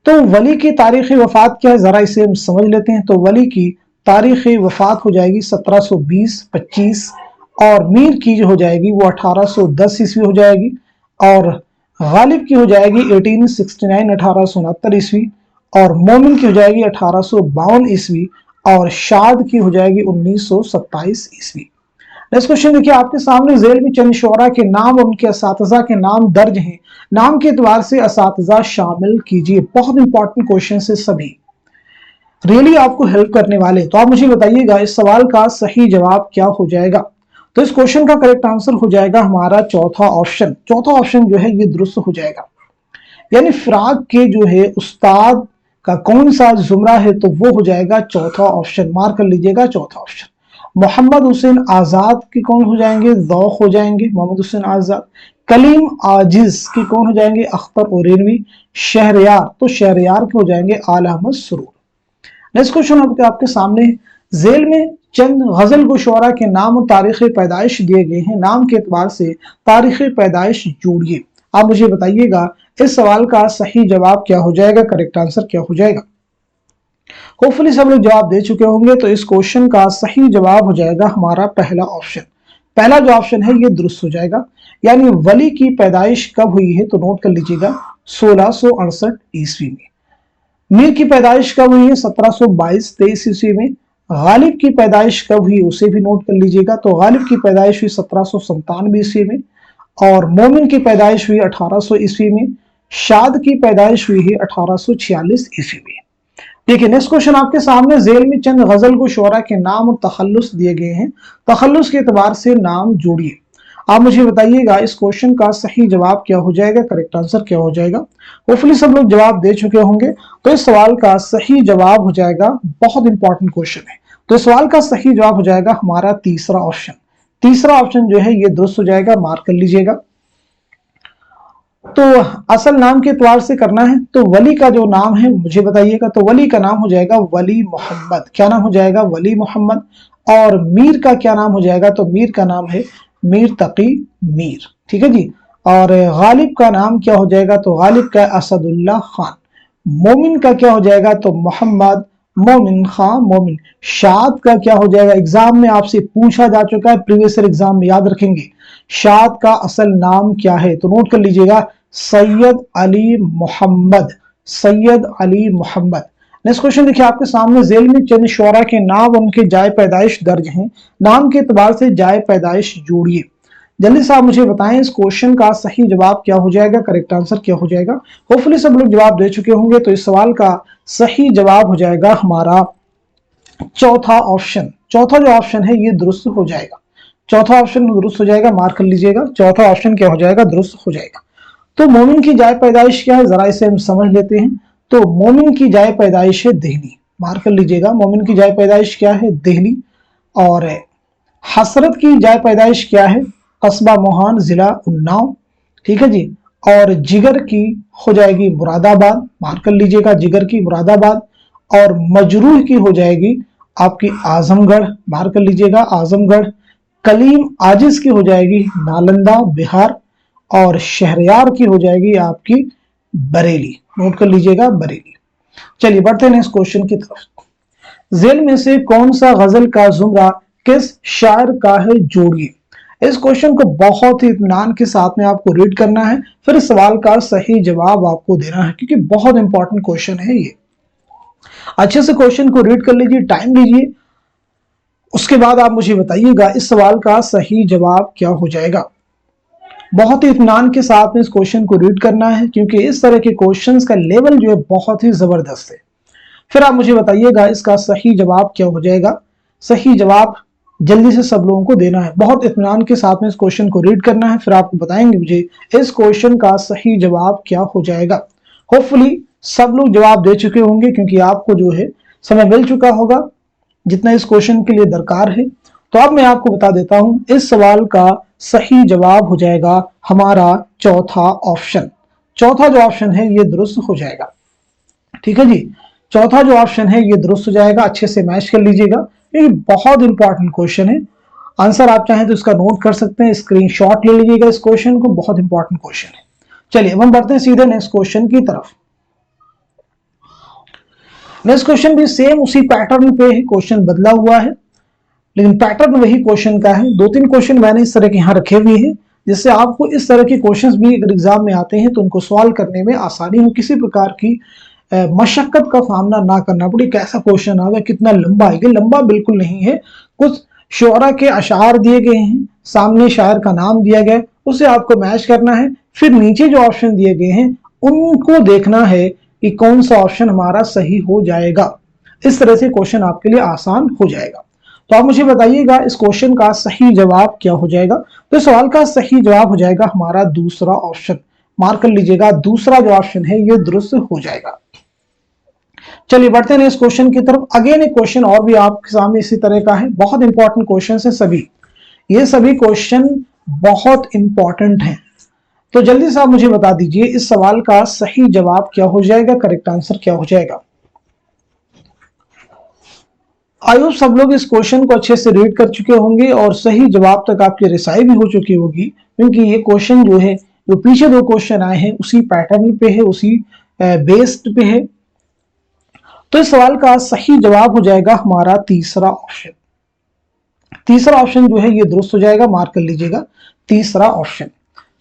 तो वली की तारीख वफात क्या है, जरा इसे हम समझ लेते हैं। तो वली की तारीख वफात हो जाएगी 1720-25, और मीर की जो हो जाएगी वो 1810 ईस्वी हो जाएगी, और गालिब की हो जाएगी 1869 1869 ईस्वी, और मोमिन की हो जाएगी 1852 ईस्वी, और शाद की हो जाएगी 1927 ईस्वी। नेक्स्ट क्वेश्चन देखिए आपके सामने, जेल में चंद शुअरा के नाम और उनके असातिज़ा के नाम दर्ज हैं, नाम के एतबार से असातिज़ा शामिल कीजिए। बहुत इंपॉर्टेंट क्वेश्चन है सभी, रियली आपको हेल्प करने वाले। तो आप मुझे बताइएगा इस सवाल का सही जवाब क्या हो जाएगा। तो इस क्वेश्चन का करेक्ट आंसर हो जाएगा हमारा चौथा ऑप्शन। चौथा ऑप्शन जो है ये दुरुस्त हो जाएगा, यानी फिराक के जो है उस्ताद का कौन सा जुमरा है, तो वो हो जाएगा चौथा ऑप्शन। मार्क कर लीजिएगा चौथा ऑप्शन। मोहम्मद हुसैन आजाद के कौन हो जाएंगे, ज़ौक़ हो जाएंगे मोहम्मद हुसैन आजाद। कलीम आजिज के कौन हो जाएंगे, अख्तर ओरेनवी। शहरयार, तो शहरयार के हो जाएंगे आला अहमद सुरूर। नेक्स्ट क्वेश्चन आपके सामने, जेल में चंद गजल गो शुअरा के नाम और तारीख पैदाइश दिए गए हैं, नाम के एतबार से तारीख पैदाइश जोड़िए। आप मुझे बताइएगा इस सवाल का सही जवाब क्या हो जाएगा, करेक्ट आंसर क्या हो जाएगा। होपफुली सब लोग जवाब दे चुके होंगे। तो इस क्वेश्चन का सही जवाब हो जाएगा हमारा पहला ऑप्शन। पहला जो ऑप्शन है ये दुरुस्त हो जाएगा, यानी वली की पैदाइश कब हुई है, तो नोट कर लीजिएगा 1668 ईस्वी में। मीर की पैदाइश कब हुई है, 1722-23 ईस्वी में। गालिब की पैदाइश कब हुई उसे भी नोट कर लीजिएगा। तो गालिब की पैदाइश हुई 1797 ईस्वी में, और मोमिन की पैदाइश हुई 1800 ईस्वी में। शाद की पैदाइश हुई है 1846 ईस्वी में। देखिए नेक्स्ट क्वेश्चन आपके सामने, जेल में चंद गजल गो शुअरा के नाम और तखल्लुस दिए गए हैं, तखल्लुस के एतबार से नाम जोड़िए। आप मुझे बताइएगा इस क्वेश्चन का सही जवाब क्या हो जाएगा, करेक्ट आंसर क्या हो जाएगा। होपफुली सब लोग जवाब दे चुके होंगे। तो इस सवाल का सही जवाब हो जाएगा, बहुत इंपॉर्टेंट क्वेश्चन है, तो इस सवाल का सही जवाब हो जाएगा हमारा तीसरा ऑप्शन। तीसरा ऑप्शन जो है ये दुरुस्त हो जाएगा, मार्क कर लीजिएगा। तो असल नाम के एतबार से करना है, तो वली का जो नाम है मुझे बताइएगा। तो वली का नाम हो जाएगा वली मोहम्मद। क्या नाम हो जाएगा, वली मोहम्मद। और मीर का क्या नाम हो जाएगा, तो मीर का नाम है मीर तकी मीर, ठीक है जी। और गालिब का नाम क्या हो जाएगा, तो गालिब का असदुल्ला खान। मोमिन का क्या हो जाएगा, तो मोहम्मद मोमिन खान मोमिन। शाद का क्या हो जाएगा, एग्जाम में आपसे पूछा जा चुका है, प्रीवियस ईयर एग्जाम में याद रखेंगे। शाद का असल नाम क्या है, तो नोट कर लीजिएगा, सैयद अली मोहम्मद। सैयद अली मोहम्मद। नेक्स्ट क्वेश्चन देखिए आपके सामने, जेल में चंद शुअरा के नाम और उनके जाए पैदाइश दर्ज हैं, नाम के एतबार से जाए पैदाइश जोड़िए। जल्दी से आप मुझे बताएं इस क्वेश्चन का सही जवाब क्या हो जाएगा, करेक्ट आंसर क्या हो जाएगा। होपफुली सब लोग जवाब दे चुके होंगे। तो इस सवाल का सही जवाब हो जाएगा हमारा चौथा ऑप्शन। चौथा जो ऑप्शन है ये दुरुस्त हो जाएगा। चौथा ऑप्शन दुरुस्त हो जाएगा, मार्क कर लीजिएगा। चौथा ऑप्शन क्या हो जाएगा, दुरुस्त हो जाएगा। तो मोमिन की जाए पैदाइश क्या है, जरा इसे हम समझ लेते हैं। तो मोमिन की जाए पैदाइश है दिल्ली, मार्क कर लीजिएगा। मोमिन की जाए पैदाइश क्या है, दिल्ली। और हसरत की जाए पैदाइश क्या है, कस्बा मोहान, जिला उन्नाव, ठीक है जी। और जिगर की हो जाएगी मुरादाबाद, मार्क कर लीजिएगा, जिगर की मुरादाबाद। और मजरूह की हो जाएगी आपकी आजमगढ़, बाहर कर लीजिएगा आजमगढ़। कलीम आजिज की हो जाएगी नालंदा बिहार, और शहरयार की हो जाएगी आपकी बरेली, नोट कर लीजिएगा बरेली। चलिए बढ़ते हैं नेक्स्ट क्वेश्चन की तरफ। जेल में से कौन सा गजल का जुमरा किस शायर का है, जोड़िए। इस क्वेश्चन को बहुत ही इत्मीनान के साथ में आपको रीड करना है, फिर इस सवाल का सही जवाब आपको देना है, क्योंकि बहुत इंपॉर्टेंट क्वेश्चन है ये। अच्छे से क्वेश्चन को रीड कर लीजिए, टाइम लीजिए, उसके बाद आप मुझे बताइएगा इस सवाल का सही जवाब क्या हो जाएगा। बहुत ही इत्मीनान के साथ में इस क्वेश्चन को रीड करना है, क्योंकि इस तरह के क्वेश्चंस का लेवल जो है बहुत ही जबरदस्त है। फिर आप मुझे बताइएगा इसका सही जवाब क्या हो जाएगा। सही जवाब जल्दी से सब लोगों को देना है, बहुत इत्मीनान के साथ में इस क्वेश्चन को रीड करना है, फिर आपको बताएंगे मुझे इस क्वेश्चन का सही जवाब क्या हो जाएगा। होपफुली सब लोग जवाब दे चुके होंगे, क्योंकि आपको जो है समय मिल चुका होगा जितना इस क्वेश्चन के लिए दरकार है। तो अब मैं आपको बता देता हूं, इस सवाल का सही जवाब हो जाएगा हमारा चौथा ऑप्शन। चौथा जो ऑप्शन है ये दुरुस्त हो जाएगा, ठीक है जी। चौथा जो ऑप्शन है ये दुरुस्त हो जाएगा, अच्छे से मैच कर लीजिएगा, ये बहुत इंपॉर्टेंट क्वेश्चन है। आंसर आप चाहें तो इसका नोट कर सकते हैं, स्क्रीनशॉट ले लीजिएगा इस क्वेश्चन को, बहुत इंपॉर्टेंट क्वेश्चन है। चलिए अब हम बढ़ते हैं सीधे नेक्स्ट क्वेश्चन की तरफ। नेक्स्ट क्वेश्चन भी सेम उसी पैटर्न पे है, क्वेश्चन बदला हुआ है लेकिन पैटर्न वही क्वेश्चन का है। दो तीन क्वेश्चन मैंने इस तरह के यहाँ रखे हुए हैं, जिससे आपको इस तरह के क्वेश्चंस भी अगर एग्जाम में आते हैं तो उनको सॉल्व करने में आसानी हो, किसी प्रकार की मशक्कत का सामना ना करना पड़े। कैसा क्वेश्चन आ गया, कितना लंबा है, लंबा बिल्कुल नहीं है। कुछ शुअरा के अशार दिए गए हैं, सामने शायर का नाम दिया गया, उसे आपको मैच करना है, फिर नीचे जो ऑप्शन दिए गए हैं उनको देखना है कि कौन सा ऑप्शन हमारा सही हो जाएगा। इस तरह से क्वेश्चन आपके लिए आसान हो जाएगा। तो आप मुझे बताइएगा इस क्वेश्चन का सही जवाब क्या हो जाएगा। तो सवाल का सही जवाब हो जाएगा हमारा दूसरा ऑप्शन, मार्क कर लीजिएगा, दूसरा जो ऑप्शन है ये दुरुस्त हो जाएगा। चलिए बढ़ते हैं इस क्वेश्चन की तरफ। अगेन एक क्वेश्चन और भी आपके सामने इसी तरह का है, बहुत इंपॉर्टेंट क्वेश्चन है सभी, ये सभी क्वेश्चन बहुत इंपॉर्टेंट हैं। तो जल्दी से आप मुझे बता दीजिए इस सवाल का सही जवाब क्या हो जाएगा, करेक्ट आंसर क्या हो जाएगा। आई होप सब लोग इस क्वेश्चन को अच्छे से रीड कर चुके होंगे और सही जवाब तक आपकी रिसाई भी हो चुकी होगी, क्योंकि ये क्वेश्चन जो है, जो पीछे दो क्वेश्चन आए हैं उसी पैटर्न पे है, उसी बेस्ड पे है। तो इस सवाल का सही जवाब हो जाएगा हमारा तीसरा ऑप्शन। तीसरा ऑप्शन जो है ये दुरुस्त हो जाएगा, मार्क कर लीजिएगा तीसरा ऑप्शन।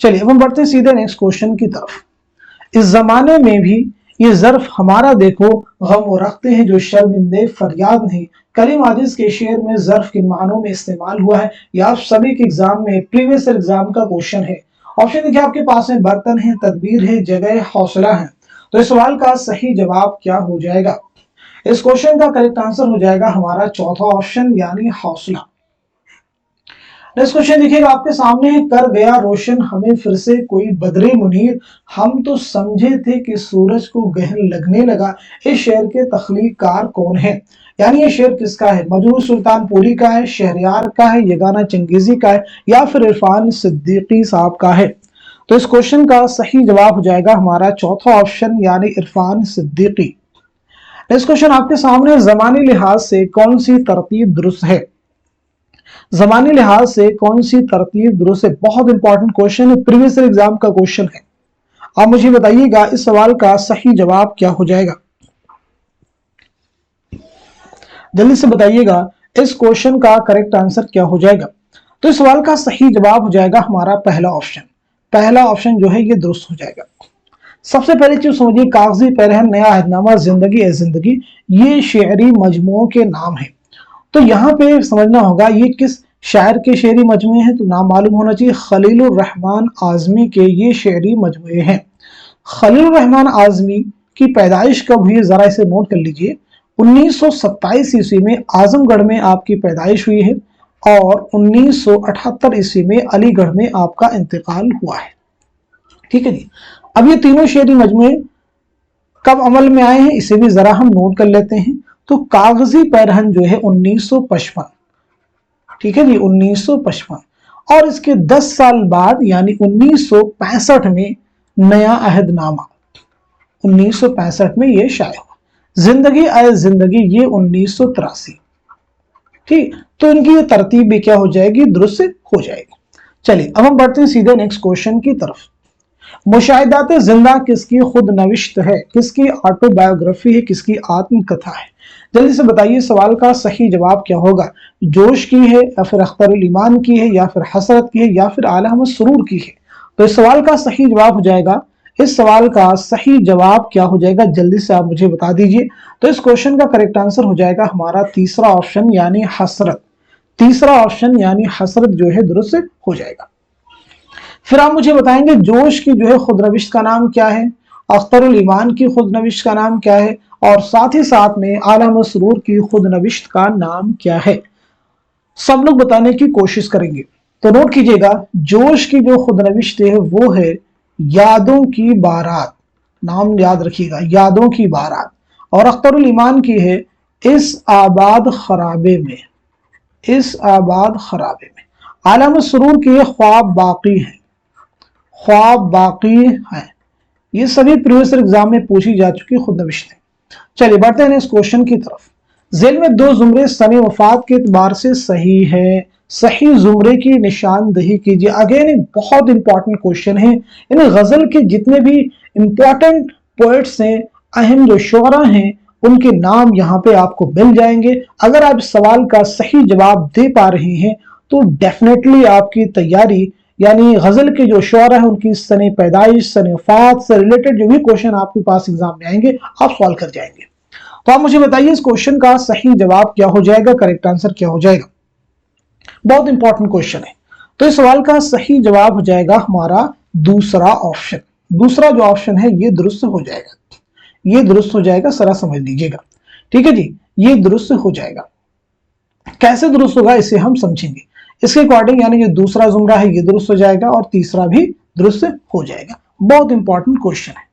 चलिए अब हम बढ़ते हैं सीधे नेक्स्ट क्वेश्चन की तरफ। इस जमाने में भी ये ज़र्फ हमारा देखो, गम वो रखते हैं जो शर्मिंदे फरियाद नहीं। कलीम आजिज के शेर में ज़र्फ किन मानों में इस्तेमाल हुआ है, यह आप सभी के एग्जाम में, प्रीवियस एग्जाम का क्वेश्चन है। ऑप्शन देखिए आपके पास है, बर्तन है, तदबीर है, जगह, हौसला है। तो इस सवाल का सही जवाब क्या हो जाएगा। इस क्वेश्चन का करेक्ट आंसर हो जाएगा हमारा चौथा ऑप्शन, यानी हौसला। नेक्स्ट क्वेश्चन देखिएगा आपके सामने है, कर गया रोशन हमें फिर से कोई बदरे मुनीर, हम तो समझे थे कि सूरज को गहन लगने लगा। इस शेर के तख्लीकार कौन है, यानी ये शेर किसका है, मजरूह सुल्तानपुरी का है, शहरयार का है, यगाना चंगेजी का है, या फिर इरफान सिद्दीकी साहब का है। तो इस क्वेश्चन का सही जवाब हो जाएगा हमारा चौथा ऑप्शन, यानी इरफान सिद्दीकी। नेक्स्ट क्वेश्चन आपके सामने, जमानी लिहाज से कौन सी तरतीब दुरुस्त है। जमानी लिहाज से कौन सी तरतीब दुरुस्त है, बहुत इंपॉर्टेंट क्वेश्चन है, प्रीवियस एग्जाम का क्वेश्चन है। आप मुझे बताइएगा इस सवाल का सही जवाब क्या हो जाएगा, जल्दी से बताइएगा इस क्वेश्चन का करेक्ट आंसर क्या हो जाएगा। तो इस सवाल का सही जवाब हो जाएगा हमारा पहला ऑप्शन। पहला ऑप्शन जो है ये दुरुस्त हो जाएगा। सबसे पहले चीज समझिए, कागजी पैरहन, नया अहदनामा, जिंदगी ए जिंदगी, ये शेरी मजमुओं के नाम है। तो यहाँ पे समझना होगा ये किस शायर के शेरी मजमुए हैं, तो नाम मालूम होना चाहिए, खलीलुर रहमान आजमी के ये शेरी मजमुए हैं। खलीलुर रहमान आजमी की पैदाइश कब हुई, जरा इसे नोट कर लीजिए। 1927 ईस्वी में आजमगढ़ में आपकी पैदाइश हुई है और 1978 ईस्वी में अलीगढ़ में आपका इंतकाल हुआ है। ठीक है जी। अब ये तीनों शेरी मजमुए कब अमल में आए हैं, इसे भी जरा हम नोट कर लेते हैं। तो कागजी पैरहन जो है 1955, ठीक है जी, 1955, और इसके 10 साल बाद यानी 1965 में नया अहदनामा, 1965 में ये शाया हुआ। जिंदगी आए जिंदगी ये 1983, ठीक, तो इनकी ये तरतीब भी क्या हो जाएगी, दुरुस्त हो जाएगी। चलिए अब हम बढ़ते हैं सीधे नेक्स्ट क्वेश्चन की तरफ। मुशाहिदात जिंदा किसकी खुद नविश्त है, किसकी ऑटोबायोग्राफी है, किसकी आत्मकथा है? जल्दी से बताइए सवाल का सही जवाब क्या होगा। जोश की है या फिर अख्तर ईमान की है या फिर हसरत की है या फिर आला अहमद सुरूर की है? तो इस सवाल का सही जवाब हो जाएगा, इस सवाल का सही जवाब क्या हो जाएगा, जल्दी से आप मुझे बता दीजिए। तो इस क्वेश्चन का करेक्ट आंसर हो जाएगा हमारा तीसरा ऑप्शन यानी हसरत। तीसरा ऑप्शन यानी हसरत जो है दुरुस्त हो जाएगा। फिर आप मुझे बताएंगे जोश की जो है खुद नविश्त का नाम क्या है, अख्तरुल ईमान की खुद नविश्त का नाम क्या है, और साथ ही साथ में आला मसरूर की खुद नविश्त का नाम क्या है। सब लोग बताने की कोशिश करेंगे। तो नोट कीजिएगा, जोश की जो खुद नविश्त है वो है यादों की बारात, नाम याद रखिएगा, यादों की बारात। और अख्तरुल ईमान की है इस आबाद खराबे में, इस आबाद खराबे में। आला मसरूर की ख्वाब बाकी है, ख्वाब बाकी है। ये सभी प्रीवियस एग्जाम में पूछी जा चुकी खुद नविश्त है। चलिए बढ़ते हैं इस क्वेश्चन की तरफ। जेल में दो जुमरे सने वफात के एतबार से सही है, सही जुमरे की निशानदही कीजिए। अगेन एक बहुत इंपॉर्टेंट क्वेश्चन है। इन गजल के जितने भी इंपॉर्टेंट पोएट्स हैं, अहम जो शुअरा हैं, उनके नाम यहाँ पे आपको मिल जाएंगे। अगर आप सवाल का सही जवाब दे पा रहे हैं तो डेफिनेटली आपकी तैयारी यानी गजल के जो शुअरा है उनकी सने पैदाइश, सने वफात से रिलेटेड जो भी क्वेश्चन आपके पास एग्जाम में आएंगे आप सॉल्व कर जाएंगे। तो आप मुझे बताइए इस क्वेश्चन का सही जवाब क्या हो जाएगा, करेक्ट आंसर क्या हो जाएगा। बहुत इंपॉर्टेंट क्वेश्चन है। तो इस सवाल का सही जवाब हो जाएगा हमारा दूसरा ऑप्शन। दूसरा जो ऑप्शन है ये दुरुस्त हो जाएगा, ये दुरुस्त हो जाएगा, जरा समझ लीजिएगा। ठीक है जी, ये दुरुस्त हो जाएगा। कैसे दुरुस्त होगा इसे हम समझेंगे। इसके अकॉर्डिंग यानी जो दूसरा जुमरा है ये दुरुस्त हो जाएगा और तीसरा भी दुरुस्त हो जाएगा। बहुत इंपॉर्टेंट क्वेश्चन है।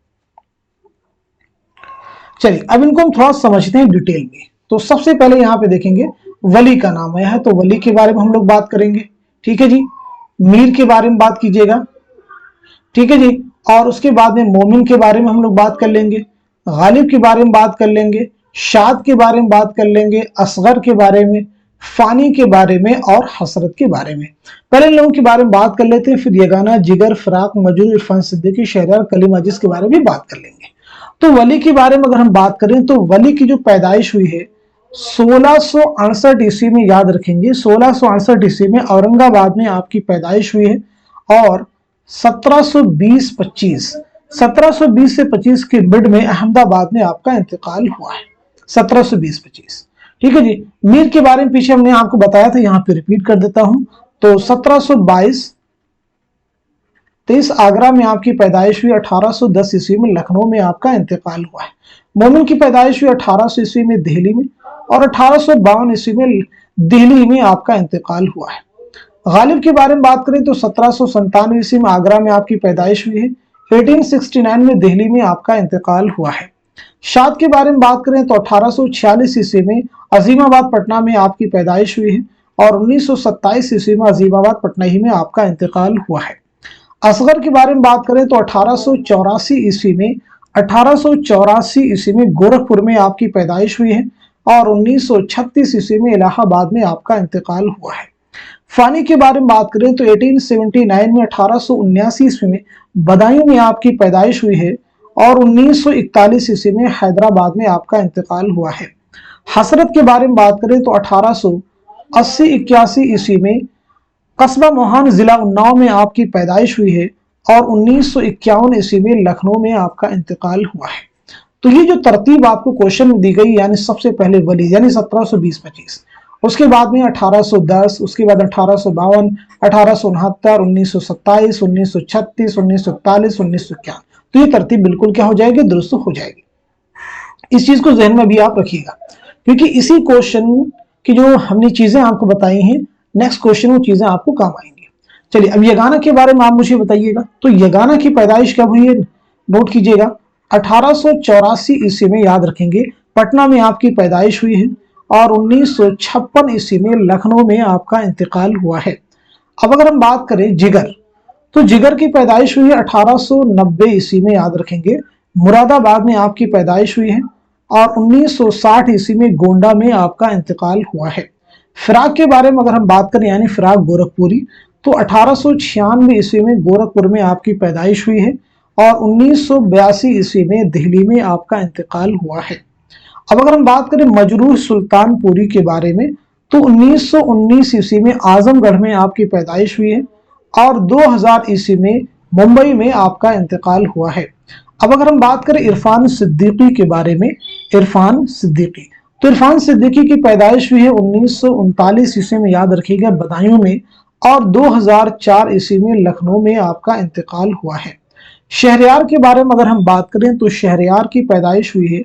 चलिए अब इनको हम थोड़ा समझते हैं डिटेल में। तो सबसे पहले यहाँ पे देखेंगे वली का नाम आया है, तो वली के बारे में हम लोग बात करेंगे। ठीक है जी, मीर के बारे में बात कीजिएगा। ठीक है जी, और उसके बाद में मोमिन के बारे में हम लोग बात कर लेंगे, गालिब के बारे में बात कर लेंगे, शाद के बारे में बात कर लेंगे, असगर के बारे में, फानी के बारे में और हसरत के बारे में। पहले इन लोगों के बारे में बात कर लेते हैं, फिर यगाना, जिगर, फराक, मजरूर, इरफान सिद्दीकी, शहरयार, कलीम अजीज के बारे में बात कर लेंगे। तो वली के बारे में अगर हम बात करें तो वली की जो पैदाइश हुई है 1668 ईस्वी में, याद रखेंगे 1668 ईस्वी में औरंगाबाद में आपकी पैदाइश हुई है। और 1720 से 25 के मिड में अहमदाबाद में आपका इंतकाल हुआ है, 1720-25। ठीक है जी, मीर के बारे में पीछे हमने आपको बताया था, यहाँ पे रिपीट कर देता हूं। तो 1722-23 आगरा में आपकी पैदाइश हुई, 1810 ईस्वी में लखनऊ में आपका इंतकाल हुआ है। मोमिन की पैदाइश हुई 1800 ईस्वी में दिल्ली में, और 1852 ईस्वी में दिल्ली में आपका इंतकाल हुआ है। गालिब के बारे में बात करें तो 1797 ईस्वी में आगरा में आपकी पैदाइश हुई है, 1869 में दिल्ली में आपका इंतकाल हुआ है। शाद के बारे में बात करें तो 1846 ईस्वी में अजीमाबाद पटना में आपकी पैदाइश हुई है, और 1927 ईस्वी में अजीमाबाद पटना ही में आपका इंतकाल हुआ है। असगर के बारे में बात करें तो 1884 ईस्वी में गोरखपुर में आपकी पैदाइश हुई है, और 1936 ईस्वी में इलाहाबाद में आपका इंतकाल हुआ है। फानी के बारे में बात करें तो 1879 में 1879 ईस्वी में बदायूं में आपकी पैदाइश हुई है, और 1941 ईस्वी में हैदराबाद में आपका इंतकाल हुआ है। हसरत के बारे में बात करें तो 1880-81 ईस्वी में कस्बा मोहान जिला उन्नाव में आपकी पैदाइश हुई है, और 1951 ईस्वी में लखनऊ में आपका इंतकाल हुआ है। तो ये जो तरतीब आपको क्वेश्चन में दी गई, यानी सबसे पहले वली यानी 1720-25, उसके बाद में 1810, उसके बाद 1852, 1869, 1927, 1936, 1941, 1951। तो ये तरतीब बिल्कुल क्या हो जाएगी, दुरुस्त हो जाएगी। इस चीज को जहन में भी आप रखिएगा, क्योंकि इसी क्वेश्चन की जो हमने चीजें आपको बताई हैं, नेक्स्ट क्वेश्चन वो चीजें आपको काम आएंगी। चलिए अब यगाना के बारे में आप मुझे बताइएगा। तो यगाना की पैदाइश कब हुई है, नोट कीजिएगा 1884 ईस्वी में, याद रखेंगे पटना में आपकी पैदाइश हुई है, और 1956 ईस्वी में लखनऊ में आपका इंतकाल हुआ है। अब अगर हम बात करें जिगर, तो जिगर की पैदाइश हुई है 1890 ईस्वी में, याद रखेंगे मुरादाबाद में आपकी पैदाइश हुई है, और 1960 ईस्वी में गोंडा में आपका इंतकाल हुआ है। फिराक के बारे में अगर हम बात करें यानी फिराक गोरखपुरी, तो 1896 ईस्वी में गोरखपुर में आपकी पैदाइश हुई है और 1982 ईस्वी में दिल्ली में आपका इंतकाल हुआ है। अब अगर हम बात करें मजरूह सुल्तानपुरी के बारे में, तो 1919 ईस्वी में आजमगढ़ में आपकी पैदाइश हुई है और 2000 ईस्वी में मुंबई में आपका इंतकाल हुआ है। अब अगर हम बात करें इरफान सिद्दीकी के बारे में, इरफान सिद्दीकी, तो इरफान सिद्दीकी की पैदाइश हुई है 1939 ईस्वी में, याद रखिएगा, बदायूं में, और 2004 ईस्वी में लखनऊ में आपका इंतकाल हुआ है। शहरयार के बारे में अगर हम बात करें तो शहरयार की पैदाइश हुई है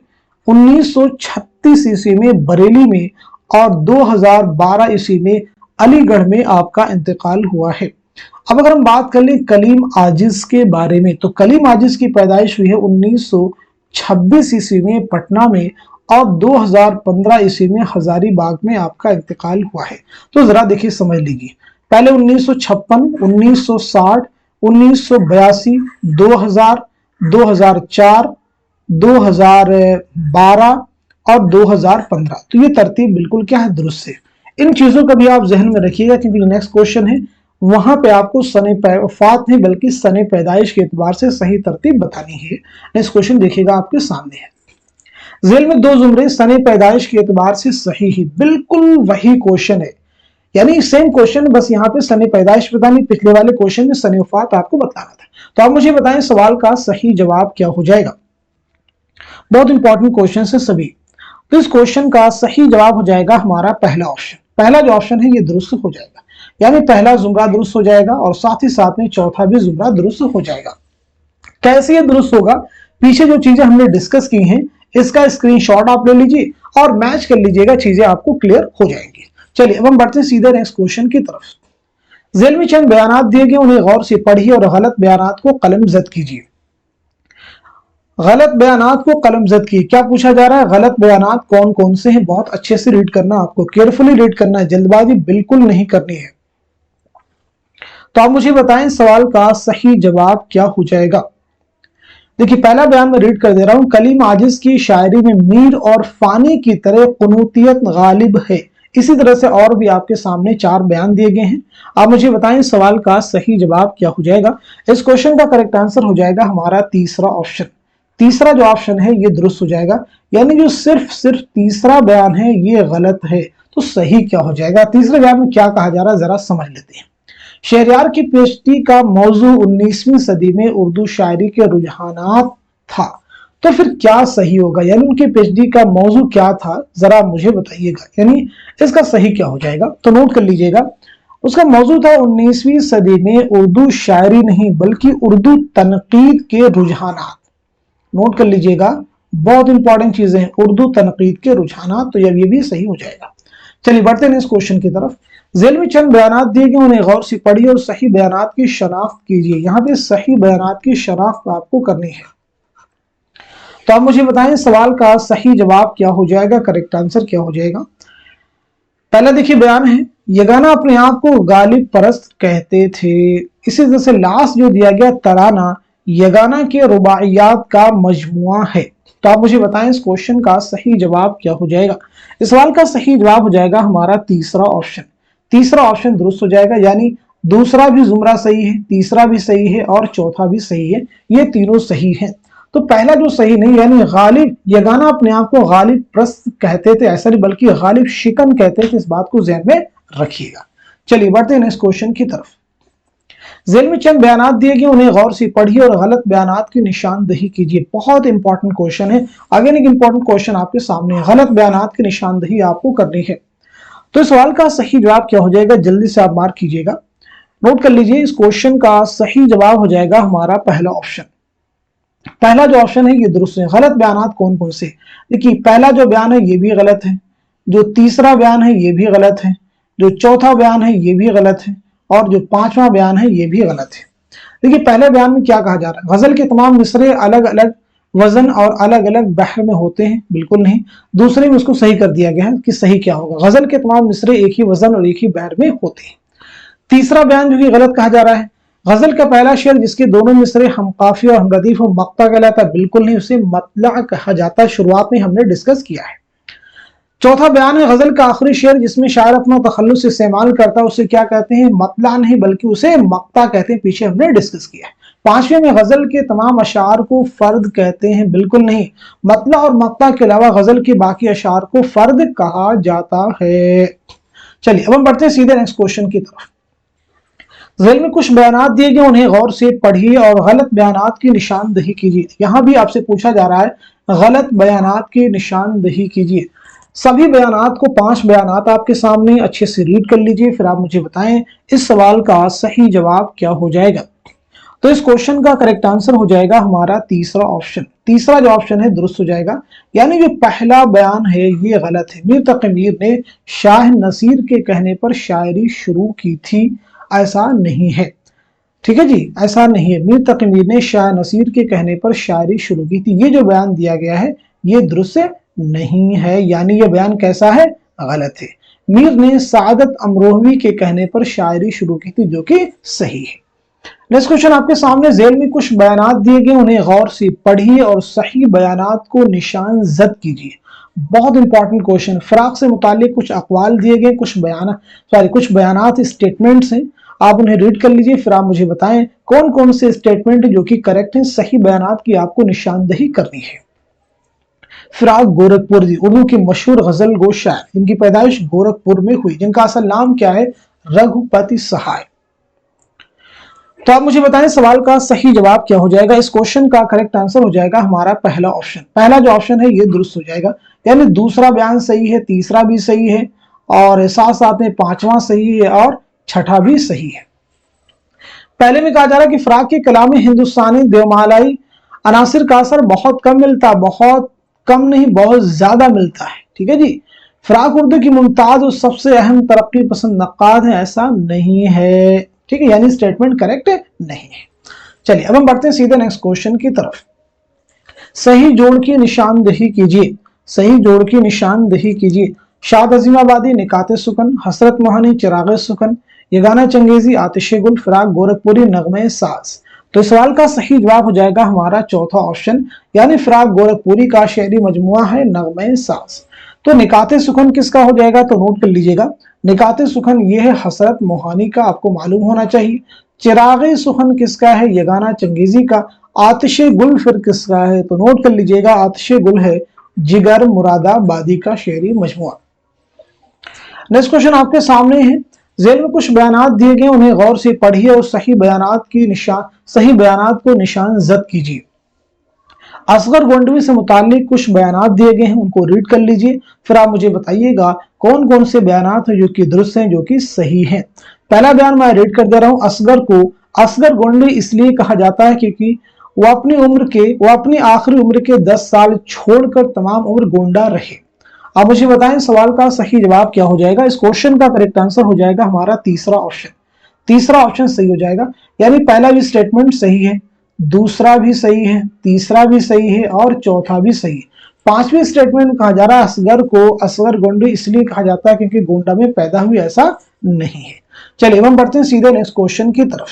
1936 ईस्वी में बरेली में और 2012 ईस्वी में अलीगढ़ में आपका इंतकाल हुआ है। अब अगर हम बात कर लें कलीम आजिज के बारे में, तो कलीम आजिज की पैदाइश हुई है 1926 ईस्वी में पटना में और 2015 ईस्वी में हजारीबाग में आपका इंतकाल हुआ है। तो जरा देखिए, समझ लीजिए, पहले 1956, 1960, 1982, 2000, 2004, 2012 और 2015, तो ये तरतीब बिल्कुल क्या है, दुरुस्त है। इन चीजों का भी आप जहन में रखिएगा क्योंकि नेक्स्ट क्वेश्चन है, वहां पे आपको सने वफात नहीं बल्कि सने पैदाइश के एतबार से सही तरतीब बतानी है। नेक्स्ट क्वेश्चन देखिएगा आपके सामने है, जेल में दो जुमरे सने पैदाइश के एतबार से सही ही, बिल्कुल वही क्वेश्चन है, यानी सेम क्वेश्चन, बस यहाँ पे सने पैदाइश बतानी, पिछले वाले क्वेश्चन में सने वफात आपको बताना था। तो आप मुझे बताएं सवाल का सही जवाब क्या हो जाएगा। बहुत इंपॉर्टेंट क्वेश्चन है सभी। तो इस क्वेश्चन का सही जवाब हो जाएगा हमारा पहला ऑप्शन। पहला जो ऑप्शन है ये दुरुस्त हो जाएगा, यानी पहला जुमरा दुरुस्त हो जाएगा और साथ ही साथ में चौथा भी जुमरा दुरुस्त हो जाएगा। कैसे ये दुरुस्त होगा, पीछे जो चीजें हमने डिस्कस की हैं इसका स्क्रीनशॉट आप ले लीजिए और मैच कर लीजिएगा, चीजें आपको क्लियर हो जाएंगी। चलिए अब हम बढ़ते हैं सीधे नेक्स्ट क्वेश्चन की तरफ। जेल में चंद बयानात दिए गए, उन्हें गौर से पढ़िए और गलत बयानात को कलमजद कीजिए। गलत बयानात को कलमजद कीजिए, क्या पूछा जा रहा है, गलत बयानात कौन कौन से हैं, बहुत अच्छे से रीड करना, आपको केयरफुली रीड करना है, जल्दबाजी बिल्कुल नहीं करनी है। तो आप मुझे बताएं सवाल का सही जवाब क्या हो जाएगा। देखिए पहला बयान मैं रीड कर दे रहा हूं, कलीम आजिज की शायरी में मीर और फानी की तरह कुनूतियत गालिब है। इसी तरह से और भी आपके सामने 4 बयान दिए गए हैं। आप मुझे बताएं सवाल का सही जवाब क्या हो जाएगा। इस क्वेश्चन का करेक्ट आंसर हो जाएगा हमारा तीसरा ऑप्शन। तीसरा जो ऑप्शन है ये दुरुस्त हो जाएगा, यानी जो सिर्फ तीसरा बयान है ये गलत है। तो सही क्या हो जाएगा, तीसरे बयान में क्या कहा जा रहा है जरा समझ लेते हैं। शहरयार की पीएचडी का मौजू 19वीं सदी में उर्दू शायरी के रुझानात था, तो फिर क्या सही होगा, यानी उनके पीएचडी का मौजू क्या था जरा मुझे बताइएगा, यानी इसका सही क्या हो जाएगा। तो नोट कर लीजिएगा, उसका मौजू था 19वीं सदी में उर्दू शायरी नहीं बल्कि उर्दू तनकीद के रुझानात। नोट कर लीजिएगा, बहुत इंपॉर्टेंट चीजें हैं, उर्दू तनकीद के रुझानात, तो ये भी सही हो जाएगा। चलिए बढ़ते हैं इस क्वेश्चन की तरफ। जेल में चंद बयानात दिए गए, उन्हें गौर से पढ़िए और सही बयानात की शनाख्त कीजिए। यहाँ पे सही बयानात की शनाख्त आपको करनी है। तो आप मुझे बताएं सवाल का सही जवाब क्या हो जाएगा, करेक्ट आंसर क्या हो जाएगा। पहला देखिए बयान है, यगाना अपने आप को गालिब परस्त कहते थे। इसी तरह से लास्ट जो दिया गया तराना यगाना के रुबाइयात का मजमुआ है। तो आप मुझे बताएं इस क्वेश्चन का सही जवाब क्या हो जाएगा। इस सवाल का सही जवाब हो जाएगा हमारा तीसरा ऑप्शन। तीसरा ऑप्शन दुरुस्त हो जाएगा, यानी दूसरा भी जुमरा सही है, तीसरा भी सही है और चौथा भी सही है, ये तीनों सही हैं। तो पहला जो सही नहीं, यानी गालिब, यगाना अपने आप को गालिब परस्त कहते थे, ऐसा नहीं बल्कि गालिब शिकन कहते थे, इस बात को ध्यान में रखिएगा। चलिए बढ़ते हैं नेक्स्ट क्वेश्चन की तरफ। जेल में चंद बयानात दिए गए, उन्हें गौर से पढ़िए और गलत बयानात की निशानदही कीजिए। बहुत इंपॉर्टेंट क्वेश्चन है, अगेन एक इंपॉर्टेंट क्वेश्चन आपके सामने है, गलत बयानात की निशानदही आपको करनी है। तो इस सवाल का सही जवाब क्या हो जाएगा, जल्दी से आप मार्क कीजिएगा, नोट कर लीजिए। इस क्वेश्चन का सही जवाब हो जाएगा हमारा पहला ऑप्शन। पहला जो ऑप्शन है ये दुरुस्त है। गलत बयानात कौन कौन से, देखिए पहला जो बयान है ये भी गलत है, जो तीसरा बयान है ये भी गलत है, जो चौथा बयान है ये भी गलत है और जो पांचवा बयान है ये भी गलत है। देखिए पहले बयान में क्या कहा जा रहा है, गजल के तमाम मिसरे अलग अलग वजन और अलग अलग बहर में होते हैं, बिल्कुल नहीं। दूसरे में उसको सही कर दिया गया है कि सही क्या होगा, गजल के तमाम मिसरे एक ही वजन और एक ही बहर में होते हैं। तीसरा बयान जो कि गलत कहा जा रहा है, गजल का पहला शेर जिसके दोनों मिसरे हम काफी और हम रदीफ और मक्ता कहलाता है, बिल्कुल नहीं, उसे मतला कहा जाता है, शुरुआत में हमने डिस्कस किया है। चौथा बयान है गजल का आखिरी शेर जिसमें शायर अपना तखल्लुस से इस्तेमाल करता है उसे क्या कहते हैं? मतला नहीं बल्कि उसे मक्ता कहते हैं, पीछे हमने डिस्कस किया है। पांचवें में गजल के तमाम अशार को फर्द कहते हैं, बिल्कुल नहीं। मतला और मक्ता के अलावा गजल के बाकी अशार को फर्द कहा जाता है। चलिए अब हम बढ़ते हैं सीधे नेक्स्ट क्वेश्चन की तरफ। ज़ेल में कुछ बयानात दिए गए, उन्हें गौर से पढ़िए और गलत बयानात की निशानदही कीजिए। यहां भी आपसे पूछा जा रहा है गलत बयानात की निशानदही कीजिए। सभी बयानात को 5 बयानात आपके सामने अच्छे से रीड कर लीजिए, फिर आप मुझे बताएं इस सवाल का सही जवाब क्या हो जाएगा। तो इस क्वेश्चन का करेक्ट आंसर हो जाएगा हमारा तीसरा ऑप्शन। तीसरा जो ऑप्शन है दुरुस्त हो जाएगा, यानी जो पहला बयान है ये गलत है। मीर तकी मीर ने शाह नसीर के कहने पर शायरी शुरू की थी, ऐसा नहीं है। ठीक है जी, ऐसा नहीं है। मीर तकी मीर ने शाह नसीर के कहने पर शायरी शुरू की थी, ये जो बयान दिया गया है ये दुरुस्त नहीं है, यानी ये बयान कैसा है? गलत है। मीर ने सादत अमरोहवी के कहने पर शायरी शुरू की थी, जो कि सही है। नेक्स्ट क्वेश्चन आपके सामने। ज़ेल में कुछ बयानात दिए गए, उन्हें गौर से पढ़िए और सही बयानात को निशान जद कीजिए। बहुत इंपॉर्टेंट क्वेश्चन। फराक से मुतालिक कुछ अकवाल दिए गए, कुछ बयानात स्टेटमेंट्स हैं, आप उन्हें रीड कर लीजिए, फिर आप मुझे बताएं कौन कौन से स्टेटमेंट जो कि करेक्ट हैं। सही बयानात की आपको निशानदही करनी है। फिराक गोरखपुर जी उर्दू की मशहूर गजल गो शायर, जिनकी पैदाइश गोरखपुर में हुई, जिनका असल नाम क्या है? रघुपति सहाय। तो आप मुझे बताएं सवाल का सही जवाब क्या हो जाएगा। इस क्वेश्चन का करेक्ट आंसर हो जाएगा हमारा पहला ऑप्शन। पहला जो ऑप्शन है ये दुरुस्त हो जाएगा, यानी दूसरा बयान सही है, तीसरा भी सही है और साथ साथ में पांचवा सही है और छठा भी सही है। पहले में कहा जा रहा है कि फराक के कलाम में हिंदुस्तानी देवमालाई अनासिर का असर बहुत कम मिलता, बहुत कम नहीं बहुत ज्यादा मिलता है। ठीक है जी। फराक उर्दू की मुमताज और सबसे अहम तरक्की पसंद नक्काद है, ऐसा नहीं है। ठीक है, यानी स्टेटमेंट करेक्ट नहीं है। चलिए अब हम बढ़ते हैं सीधे नेक्स्ट क्वेश्चन की तरफ। सही जोड़ की निशानदही कीजिए। सही जोड़ की निशानदही कीजिए। शाद अजीमाबादी निकाते सुकन, हसरत मोहानी चिराग सुकन, यगाना चंगेजी आतिशे गुल, फिराक गोरखपुरी नगमे साज। तो इस सवाल का सही जवाब हो जाएगा हमारा चौथा ऑप्शन, यानी फिराक गोरखपुरी का शेरी मजमुआ है नगमे साज। तो निकाते सुखन किसका हो जाएगा? तो नोट कर लीजिएगा, निकाते सुखन ये है हसरत मोहानी का, आपको मालूम होना चाहिए। चिरागे सुखन किसका है? यगाना चंगेजी का। आतिशे गुल फिर किसका है? तो नोट कर लीजिएगा, आतिशे गुल है जिगर मुरादाबादी का शेरी मजमुआ। नेक्स्ट क्वेश्चन आपके सामने है। ज़ेल में कुछ बयानात दिए गए, उन्हें गौर से पढ़िए और सही बयानात को निशान जद कीजिए। असगर गोंडवी से मुतालिक कुछ बयानात दिए गए हैं, उनको रीड कर लीजिए, फिर आप मुझे बताइएगा कौन कौन से बयानात हैं जो कि दुरुस्त हैं, जो कि सही हैं। पहला बयान मैं रीड कर दे रहा हूं। असगर को असगर गोंडवी इसलिए कहा जाता है क्योंकि वो अपनी आखिरी उम्र के 10 साल छोड़कर तमाम उम्र गोंडा रहे। आप मुझे बताएं सवाल का सही जवाब क्या हो जाएगा। इस क्वेश्चन का करेक्ट आंसर हो जाएगा हमारा तीसरा ऑप्शन। तीसरा ऑप्शन सही हो जाएगा, यानी पहला भी स्टेटमेंट सही है, दूसरा भी सही है, तीसरा भी सही है और चौथा भी सही है। पांचवी स्टेटमेंट में कहा जा रहा है असगर को असगर गोंडवी इसलिए कहा जाता है क्योंकि गोंडा में पैदा हुई, ऐसा नहीं है। चलिए हम बढ़ते हैं सीधे नेक्स्ट क्वेश्चन की तरफ।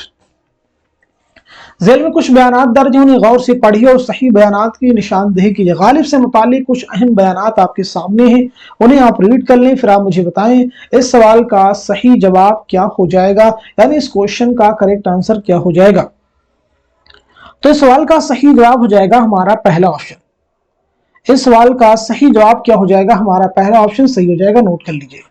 ज़ेल में कुछ बयानात दर्ज हैं, उन्हें गौर से पढ़िए और सही बयानात की निशानदही कीजिए। गालिब से मुतालिक कुछ अहम बयानात आपके सामने हैं, उन्हें आप रीड कर लें, फिर आप मुझे बताएं इस सवाल का सही जवाब क्या हो जाएगा, यानी इस क्वेश्चन का करेक्ट आंसर क्या हो जाएगा। तो इस सवाल का सही जवाब हो जाएगा हमारा पहला ऑप्शन। इस सवाल का सही जवाब क्या हो जाएगा? हमारा पहला ऑप्शन सही हो जाएगा, नोट कर लीजिए।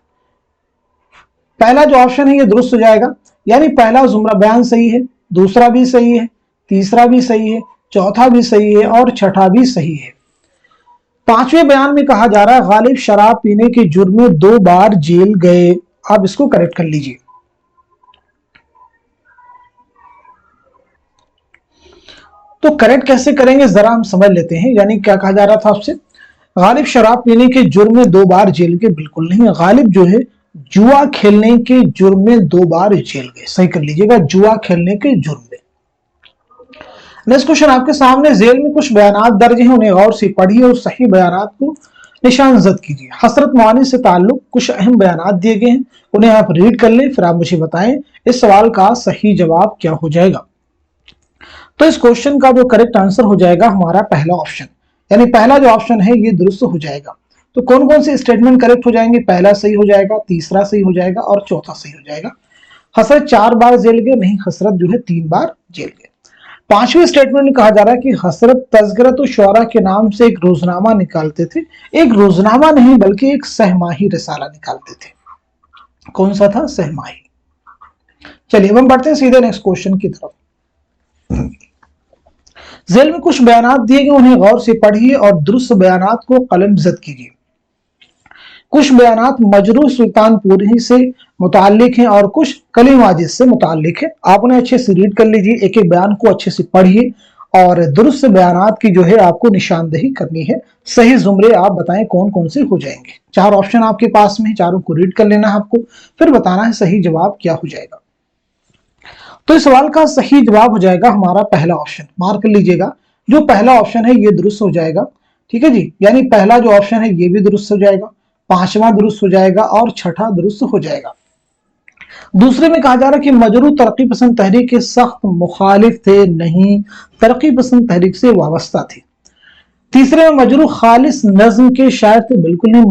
पहला जो ऑप्शन है ये दुरुस्त हो जाएगा, यानी पहला जुमरा बयान सही है, दूसरा भी सही है, तीसरा भी सही है, चौथा भी सही है और छठा भी सही है। पांचवें बयान में कहा जा रहा है गालिब शराब पीने के जुर्म में 2 बार जेल गए। आप इसको करेक्ट कर लीजिए। तो करेक्ट कैसे करेंगे जरा हम समझ लेते हैं। यानी क्या कहा जा रहा था आपसे? गालिब शराब पीने के जुर्म में 2 बार जेल गए, बिल्कुल नहीं। गालिब जो है जुआ खेलने के जुर्म में 2 बार जेल गए, सही कर लीजिएगा, जुआ खेलने के जुर्म में। नेक्स्ट क्वेश्चन आपके सामने। ज़ेल में कुछ बयानात दर्ज हैं, उन्हें गौर से पढ़िए और सही बयानात को निशान जद कीजिए। हसरत मोहानी से ताल्लुक कुछ अहम बयानात दिए गए हैं, उन्हें आप रीड कर लें, फिर आप मुझे बताएं इस सवाल का सही जवाब क्या हो जाएगा। तो इस क्वेश्चन का जो करेक्ट आंसर हो जाएगा हमारा पहला ऑप्शन, यानी पहला जो ऑप्शन है ये दुरुस्त हो जाएगा। तो कौन कौन से स्टेटमेंट करेक्ट हो जाएंगे? पहला सही हो जाएगा, तीसरा सही हो जाएगा और चौथा सही हो जाएगा। हसरत 4 बार जेल गए, नहीं, हसरत जो है 3 बार जेल गए। पांचवें स्टेटमेंट में कहा जा रहा है कि हसरत तज़किरतुश शुअरा के नाम से एक रोजनामा निकालते थे। एक रोजनामा नहीं बल्कि एक सहमाही रिसाला निकालते थे। कौन सा था? सहमाही। चलिए अब हम बढ़ते हैं सीधे नेक्स्ट क्वेश्चन की तरफ। जेल में कुछ बयानात दिए गए, उन्हें गौर से पढ़िए और दुरुस्त बयानात को कलमजद कीजिए। कुछ बयानात मजरूह सुल्तानपुरी से मुताल्लिक हैं और कुछ कलीम वाजिद से मुताल्लिक है। आप उन्हें अच्छे से रीड कर लीजिए, एक एक बयान को अच्छे से पढ़िए और दुरुस्त बयानात की जो है आपको निशानदेही करनी है। सही जुमरे आप बताएं कौन कौन से हो जाएंगे। 4 ऑप्शन आपके पास में, चारों को रीड कर लेना है आपको, फिर बताना है सही जवाब क्या हो जाएगा। तो इस सवाल का सही जवाब हो जाएगा हमारा पहला ऑप्शन। मार्क कर लीजिएगा, जो पहला ऑप्शन है ये दुरुस्त हो जाएगा। ठीक है जी, यानी पहला जो ऑप्शन है ये भी दुरुस्त हो जाएगा, पांचवा दुरुस्त हो जाएगा और छठा दुरुस्त हो जाएगा। दूसरे में कहा जा रहा है कि मजरूह तरक्की पसंद तहरीक के सख्त मुखालिफ थे, नहीं, तरक्की पसंद तहरीक से वाबस्ता थे। तीसरे में मजरूह खालिस नज्म के शायर थे, बिल्कुल नहीं,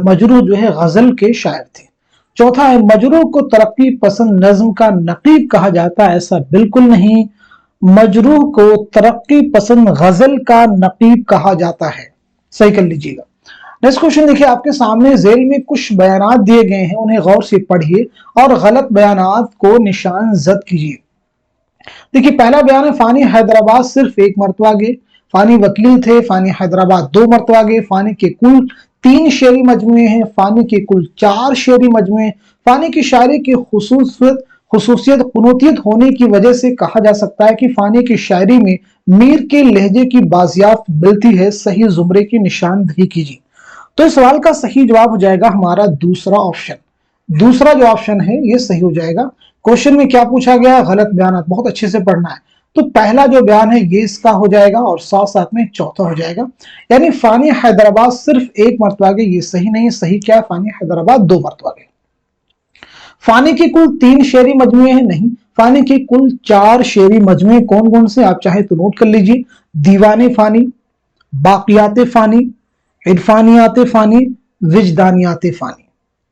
मजरूह जो है गजल के शायर थे। चौथा है मजरूह को तरक्की पसंद नज्म का नकीब कहा जाता है, ऐसा बिल्कुल नहीं, मजरूह को तरक्की पसंद गजल का नकीब कहा जाता है। सही कर लीजिएगा। नेक्स्ट क्वेश्चन देखिए आपके सामने, जेल में कुछ बयानात दिए गए हैं, उन्हें गौर से पढ़िए और गलत बयानात को निशान जद कीजिए। देखिए पहला बयान है, फानी हैदराबाद सिर्फ एक मरतबा गए, फानी वकील थे, फानी हैदराबाद 2 मरतबा गए, फानी के कुल 3 शेरी मजमुए हैं, फानी के कुल 4 शेरी मजमुए, फानी की शायरी की खुसूसियत कुनूतियत होने की वजह से कहा जा सकता है कि फानी की शायरी में मीर के लहजे की बाजियाफ्त मिलती है। सही जुमरे की निशानदेही कीजिए। तो इस सवाल का सही जवाब हो जाएगा हमारा दूसरा ऑप्शन। दूसरा जो ऑप्शन है ये सही हो जाएगा। क्वेश्चन में क्या पूछा गया है? गलत बयान, बहुत अच्छे से पढ़ना है। तो पहला जो बयान है ये इसका हो जाएगा और साथ साथ में चौथा हो जाएगा, यानी फानी हैदराबाद सिर्फ एक मरतबा गए, ये सही नहीं। सही क्या है? फानी हैदराबाद 2 मरतबा गए। फानी के कुल 3 शेरी मजमुए हैं, नहीं, फानी के कुल 4 शेरी मजमुए कौन कौन से आप चाहे तो नोट कर लीजिए। दीवाने फानी, बाकियात फानी, इरफानियात फानी, विजदानियात फानी।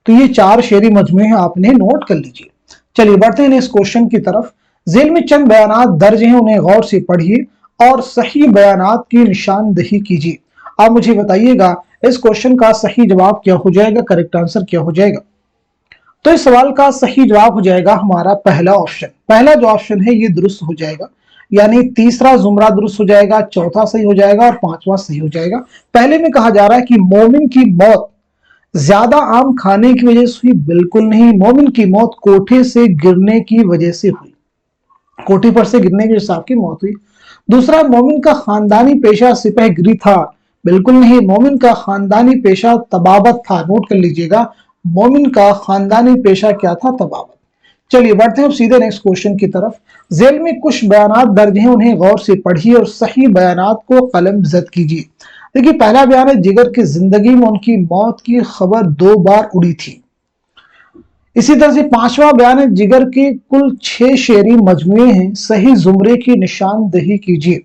तो ये 4 शेरी मजमुए हैं, आपने नोट कर लीजिए। चलिए बढ़ते हैं इस क्वेश्चन की तरफ। जेल में चंद बयानात दर्ज हैं, उन्हें गौर से पढ़िए और सही बयानात की निशानदेही कीजिए। आप मुझे बताइएगा इस क्वेश्चन का सही जवाब क्या हो जाएगा, करेक्ट आंसर क्या हो जाएगा। तो इस सवाल का सही जवाब हो जाएगा हमारा पहला ऑप्शन। पहला जो ऑप्शन है ये दुरुस्त हो जाएगा, यानी तीसरा जुमरा दुरुस्त हो जाएगा, चौथा सही हो जाएगा और पांचवा सही हो जाएगा। पहले में कहा जा रहा है कि मोमिन की मौत ज्यादा आम खाने की वजह से हुई, बिल्कुल नहीं, मोमिन की मौत कोठे से गिरने की वजह से हुई, कोठी पर से गिरने की वजह से आपकी मौत हुई। दूसरा, मोमिन का खानदानी पेशा सिपहगिरी था, बिल्कुल नहीं, मोमिन का खानदानी पेशा तबाबत था। नोट कर लीजिएगा, मोमिन का खानदानी पेशा क्या था? तबाबत। चलिए बढ़ते हैं सीधे नेक्स्ट क्वेश्चन की तरफ। जेल में कुछ बयानात दर्ज हैं, उन्हें गौर से पढ़िए और सही बयानात को कलम जद कीजिए। देखिए पहला बयान है, जिगर की जिंदगी में उनकी मौत की खबर 2 बार उड़ी थी। इसी तरह से पांचवा बयान है, जिगर के कुल 6 शेरी मजमुए हैं, सही जुमरे की निशानदेही कीजिए।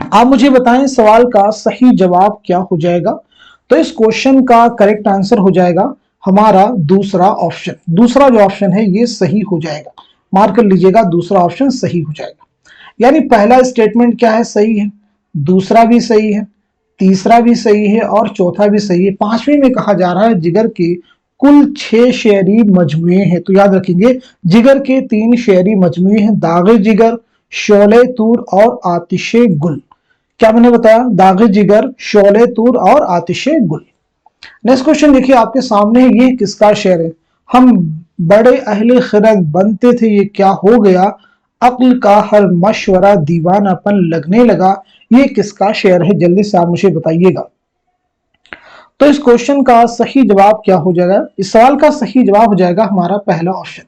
आप मुझे बताएं सवाल का सही जवाब क्या हो जाएगा। तो इस क्वेश्चन का करेक्ट आंसर हो जाएगा हमारा दूसरा ऑप्शन। दूसरा जो ऑप्शन है ये सही हो जाएगा, मार्क कर लीजिएगा, दूसरा ऑप्शन सही हो जाएगा। यानी पहला स्टेटमेंट क्या है? सही है, दूसरा भी सही है, तीसरा भी सही है और चौथा भी सही है। पांचवें में कहा जा रहा है जिगर के कुल 6 शेरी मजमुए हैं। तो याद रखेंगे जिगर के 3 शेरी मजमुए हैं, दागे जिगर, शोले तूर और आतिशे गुल। क्या मैंने बताया? दागे जिगर, शोले तूर और आतिशे गुल। नेक्स्ट क्वेश्चन देखिए आपके सामने, ये किसका शेर है? हम बड़े अहले खिरद बनते थे, ये क्या हो गया, अक्ल का हर मशवरा दीवानापन लगने लगा। ये किसका शेर है? जल्दी से आप मुझे बताइएगा। तो इस क्वेश्चन का सही जवाब क्या हो जाएगा? इस सवाल का सही जवाब हो जाएगा हमारा पहला ऑप्शन।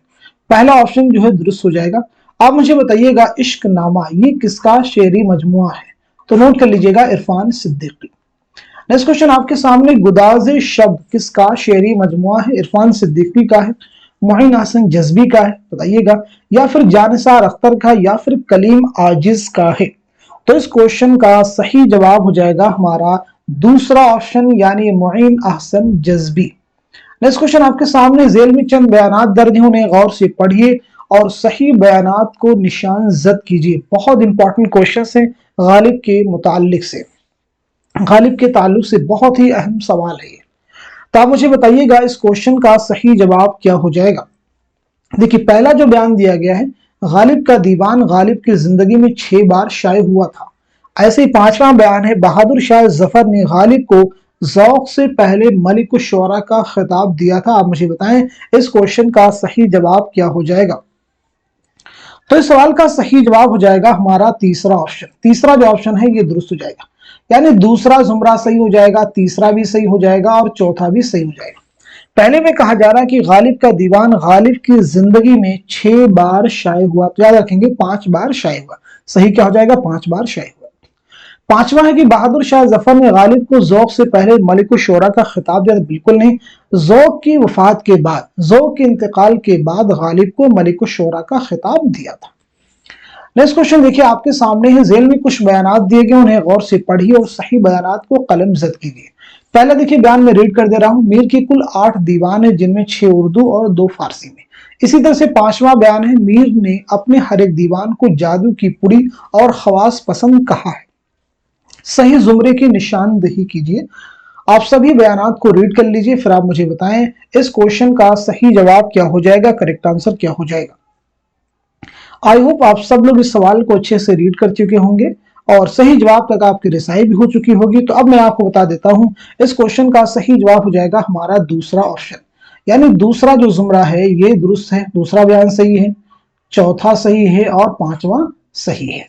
पहला ऑप्शन जो है दुरुस्त हो जाएगा। आप मुझे बताइएगा इश्क नामा ये किसका शेरी मजमुआ है? तो नोट कर लीजिएगा, इरफान सिद्दीकी। नेक्स्ट क्वेश्चन आपके सामने, गुदाज़े शब्द किसका शेरी मजमुआ है? इरफान सिद्दीकी का है, मुइन हसन जज्बी का है, बताइएगा, या फिर जानिसार अख्तर का, या फिर कलीम आजिज का है। तो इस क्वेश्चन का सही जवाब हो जाएगा हमारा दूसरा ऑप्शन यानी मुईन अहसन जज्बी। नेक्स्ट क्वेश्चन आपके सामने, झेल में चंद बयानात दर्ज हैं, उन्हें गौर से पढ़िए और सही बयानात को निशान जद कीजिए। बहुत इंपॉर्टेंट क्वेश्चन है, गालिब के मुतालिक से, गालिब के ताल्लुक से बहुत ही अहम सवाल है। तो आप मुझे बताइएगा इस क्वेश्चन का सही जवाब क्या हो जाएगा। देखिए, पहला जो बयान दिया गया है, गालिब का दीवान गालिब की जिंदगी में 6 बार शाये हुआ था। ऐसे ही पांचवा बयान है, बहादुर शाह जफर ने गालिब को ज़ौक़ से पहले मलिक शुरा का खिताब दिया था। आप मुझे बताएं इस क्वेश्चन का सही जवाब क्या हो जाएगा। तो इस सवाल का सही जवाब हो जाएगा हमारा तीसरा ऑप्शन। तीसरा जो ऑप्शन है ये दुरुस्त हो जाएगा, यानी दूसरा जुमरा सही हो जाएगा, तीसरा भी सही हो जाएगा और चौथा भी सही हो जाएगा। पहले में कहा जा रहा है कि गालिब का दीवान गालिब की जिंदगी में 6 बार शाये हुआ, तो याद रखेंगे 5 बार शाये हुआ। सही क्या हो जाएगा, 5 बार शाये हुआ। पांचवा है कि बहादुर शाह जफर ने गालिब को ज़ौक़ से पहले मलिक शुरा का खिताब दिया, बिल्कुल नहीं, ज़ौक़ की वफात के बाद, ज़ौक़ के इंतकाल के बाद गालिब को मलिक शुरा का खिताब दिया था। नेक्स्ट क्वेश्चन देखिए आपके सामने है, झेल में कुछ बयानात दिए गए, उन्हें गौर से पढ़िए और सही बयानात को कलम जद कीजिए। पहला देखिए बयान में रीड कर दे रहा हूं, मीर के कुल 8 दीवान है, जिनमें 6 उर्दू और 2 फारसी में। इसी तरह से पांचवा बयान है, मीर ने अपने हर एक दीवान को जादू की पुड़ी और खवास पसंद कहा है। सही जुमरे की निशानदही कीजिए। आप सभी बयानात को रीड कर लीजिए, फिर आप मुझे बताएं इस क्वेश्चन का सही जवाब क्या हो जाएगा, करेक्ट आंसर क्या हो जाएगा। आई होप आप सब लोग इस सवाल को अच्छे से रीड कर चुके होंगे और सही जवाब तक आपकी रिसाई भी हो चुकी होगी। तो अब मैं आपको बता देता हूं, इस क्वेश्चन का सही जवाब हो जाएगा हमारा दूसरा ऑप्शन, यानी दूसरा जो जुमरा है ये दुरुस्त है। दूसरा बयान सही है, चौथा सही है और पांचवा सही है।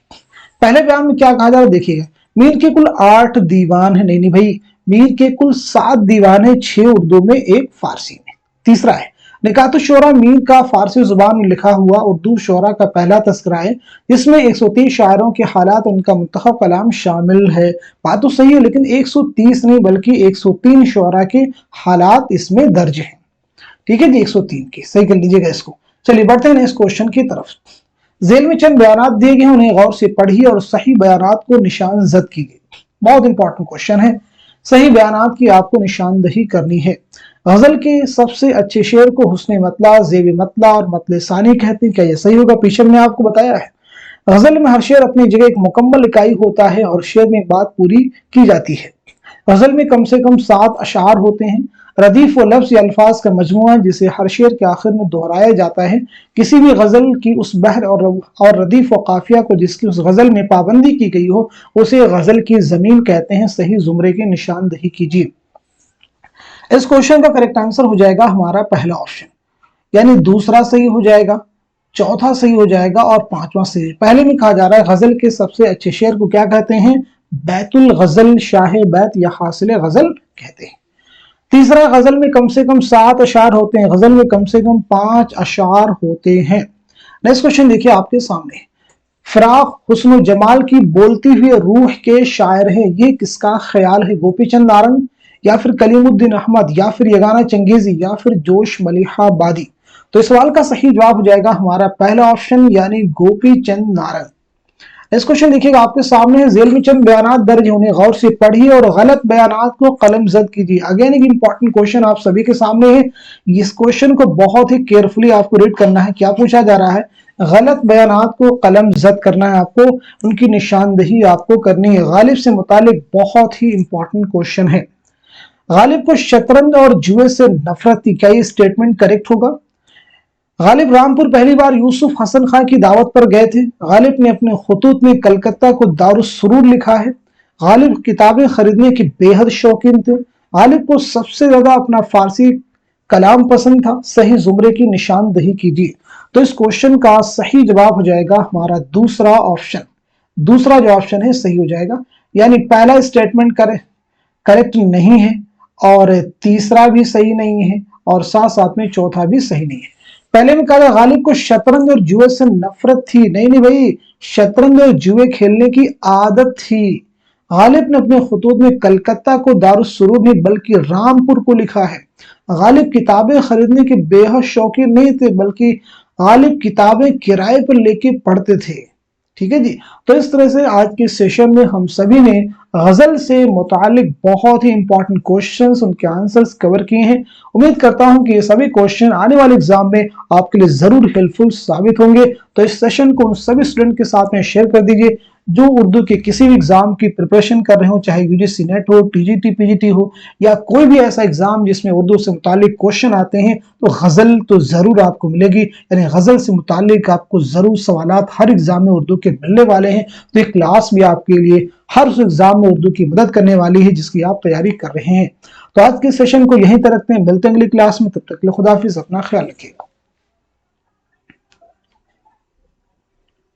पहले बयान में क्या कहा जा रहा है देखिएगा, मीर के कुल 8 दीवान है, नहीं भाई, मीर के कुल 7 दीवान है, 6 उर्दू में 1 फारसी में। तीसरा है, निकातुश शोरा मीर का फारसी जुबान में लिखा हुआ उर्दू शोरा का पहला तस्करा है, जिसमें 130 शायरों के हालात उनका मुंतखब कलाम शामिल है। बात तो सही है, लेकिन 130 नहीं बल्कि 103 शोरा के हालात इसमें दर्ज हैं। ठीक है जी, 103 की सही कर लीजिएगा इसको। चलिए बढ़ते हैं इस क्वेश्चन की तरफ। झेल में चंद बयानात दिए गए हैं, उन्हें गौर से पढ़िए और सही बयानात को निशान जद कीजिए। बहुत इंपॉर्टेंट क्वेश्चन है, सही बयानात की आपको निशानदही करनी है। गजल के सबसे अच्छे शेर को हुस्न मतला, ज़ेब मतला और मतले सानी कहते हैं, क्या ये सही होगा? पीछे मैंने आपको बताया है, गजल में हर शेर अपनी जगह एक मुकम्मल इकाई होता है और शेर में बात पूरी की जाती है। गजल में कम से कम 7 अशार होते हैं। रदीफ व लफ्ज या अल्फाज का मजमुआ जिसे हर शेर के आखिर में दोहराया जाता है। किसी भी गजल की उस बहर और रदीफ व काफिया को जिसकी उस गजल में पाबंदी की गई हो, उसे गजल की जमीन कहते हैं। सही जुमरे की निशानदही कीजिए। इस क्वेश्चन का करेक्ट आंसर हो जाएगा हमारा पहला ऑप्शन, यानी दूसरा सही हो जाएगा, चौथा सही हो जाएगा और पांचवा सही। पहले में कहा जा रहा है गजल के सबसे अच्छे शेर को क्या कहते हैं? बैतुल गजल, शाह बैत या हासिल गजल कहते हैं। तीसरा, गजल में कम से कम 7 अशार होते हैं, गजल में कम से कम 5 अशार होते हैं। नेक्स्ट क्वेश्चन देखिए आपके सामने, फराख हुस्न जमाल की बोलती हुई रूह के शायर है, ये किसका ख्याल है? गोपी चंद नारंग या फिर कलीमुद्दीन अहमद या फिर यगाना चंगेजी या फिर जोश मलिहाबादी? तो इस सवाल का सही जवाब हो जाएगा हमारा पहला ऑप्शन, यानी गोपी चंद नारंग। इस क्वेश्चन देखिएगा आपके सामने है, झेल में चंद बयानात दर्ज है, उन्हें गौर से पढ़िए और गलत बयानात को कलम जद कीजिए। अगेन एक इंपॉर्टेंट क्वेश्चन आप सभी के सामने है, इस क्वेश्चन को बहुत ही केयरफुली आपको रीड करना है। क्या पूछा जा रहा है? गलत बयानात को कलम जद करना है आपको, उनकी निशानदही आपको करनी है। गालिब से मुतालिक बहुत ही इंपॉर्टेंट क्वेश्चन है। गालिब को शतरंज और जुए से नफरत थी, क्या ये स्टेटमेंट करेक्ट होगा? गालिब रामपुर पहली बार यूसुफ हसन खां की दावत पर गए थे। गालिब ने अपने खुतूत में कलकत्ता को दारुस्सुरूर लिखा है। गालिब किताबें खरीदने के बेहद शौकीन थे। गालिब को सबसे ज्यादा अपना फारसी कलाम पसंद था। सही जुमरे की निशानदही कीजिए। तो इस क्वेश्चन का सही जवाब हो जाएगा हमारा दूसरा ऑप्शन। दूसरा जो ऑप्शन है सही हो जाएगा, यानी पहला स्टेटमेंट करेक्ट नहीं है और तीसरा भी सही नहीं है और साथ साथ में चौथा भी सही नहीं है। पहले में कहा गालिब को शतरंज और जुए से नफरत थी, नहीं भाई, शतरंज और जुए खेलने की आदत थी। गालिब ने अपने खुतूत में कलकत्ता को दारुस्सुरूर नहीं बल्कि रामपुर को लिखा है। गालिब किताबें खरीदने के बेहद शौकीन नहीं थे, बल्कि गालिब किताबें किराए पर लेके पढ़ते थे। ठीक है जी। तो इस तरह से आज के सेशन में हम सभी ने غزल से मुतालिक बहुत ही इंपॉर्टेंट क्वेश्चंस, उनके आंसर्स कवर किए हैं। उम्मीद करता हूं कि ये सभी क्वेश्चन आने वाले एग्जाम में आपके लिए जरूर हेल्पफुल साबित होंगे। तो इस सेशन को उन सभी स्टूडेंट के साथ में शेयर कर दीजिए जो उर्दू के किसी भी एग्जाम की प्रिपरेशन कर रहे हो, चाहे यूजीसी नेट हो, टीजीटी पीजीटी हो, या कोई भी ऐसा एग्जाम जिसमें उर्दू से मुतालिक क्वेश्चन आते हैं, तो गजल तो जरूर आपको मिलेगी। यानी गजल से मुतालिक आपको जरूर सवालात हर एग्जाम में उर्दू के मिलने वाले हैं। तो ये क्लास भी आपके लिए हर उस एग्जाम में उर्दू की मदद करने वाली है जिसकी आप तैयारी कर रहे हैं। तो आज के सेशन को यहीं तक रखते हैं, मिलते हैं अगली क्लास में। तब तक के लिए खुदा हाफिज, अपना ख्याल रखिएगा।